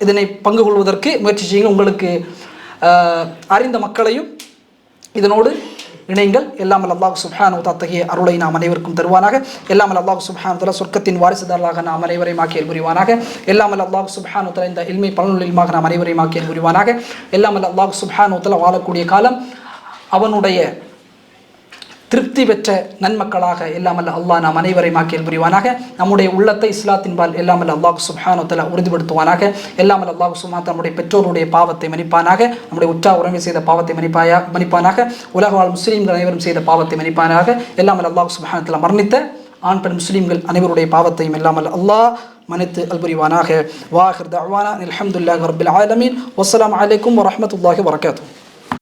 இதனை பங்கு கொள்வதற்கு முயற்சி செய்யுங்கள். உங்களுக்கு அறிந்த மக்களையும் இதனோடு இணைங்கள். எல்லாமல் அல்லாஹ் சுப்ஹானஹு வ தஆலா அத்தகைய அருளை நாம் அனைவருக்கும் தருவானாக. எல்லாமல் அல்லாஹ் சுப்ஹானஹு வ தஆலா சொர்க்கத்தின் வாரிசுதாரர்களாக நாம் அனைவரையும் ஆக்கியல் புரிவானாக. எல்லாமல் அல்லாஹ் சுப்ஹானஹு வ தஆலா இந்த இல்மை பலனுள்ள இல்மாக நாம் அனைவரையும் ஆக்கியல் புரிவானாக. எல்லாமல் அல்லாஹ் சுப்ஹானஹு வ தஆலா வாழக்கூடிய காலம் அவனுடைய திருப்தி பெற்ற நன்மக்களாக எல்லாமல் அல்லாஹ் நாம் அனைவரையும் ஆக்கியல் புரிவானாக. நம்முடைய உள்ளத்தை இஸ்லாத்தின்பால் எல்லாமல் அல்லாஹ் சுப்ஹானஹு வ தஆலா உறுதிப்படுத்துவானாக. எல்லாமல் அல்லாஹ் சுப்ஹானஹு வ தஆலா நம்முடைய பெற்றோருடைய பாவத்தை மன்னிப்பானாக. நம்முடைய உற்றார் உறவை செய்த பாவத்தை மன்னிப்பானாக. உலக வாழ் முஸ்லீம்கள் அனைவரும் செய்த பாவத்தை மன்னிப்பானாக. எல்லாமல் அல்லாஹ் சுப்ஹானஹு வ தஆலா மரணித்த ஆண் பெண் முஸ்லீம்கள் அனைவருடைய பாவத்தையும் எல்லாமல் அல்லாஹ் மன்னித்து அல்புரிவானாக. வாஹிர் தஅவானா அல்ஹம்துலில்லாஹி ரப்பில் ஆலமீன். வஸ்ஸலாமு அலைக்கும் வரஹ்மத்துல்லாஹி வபரகாத்துஹு.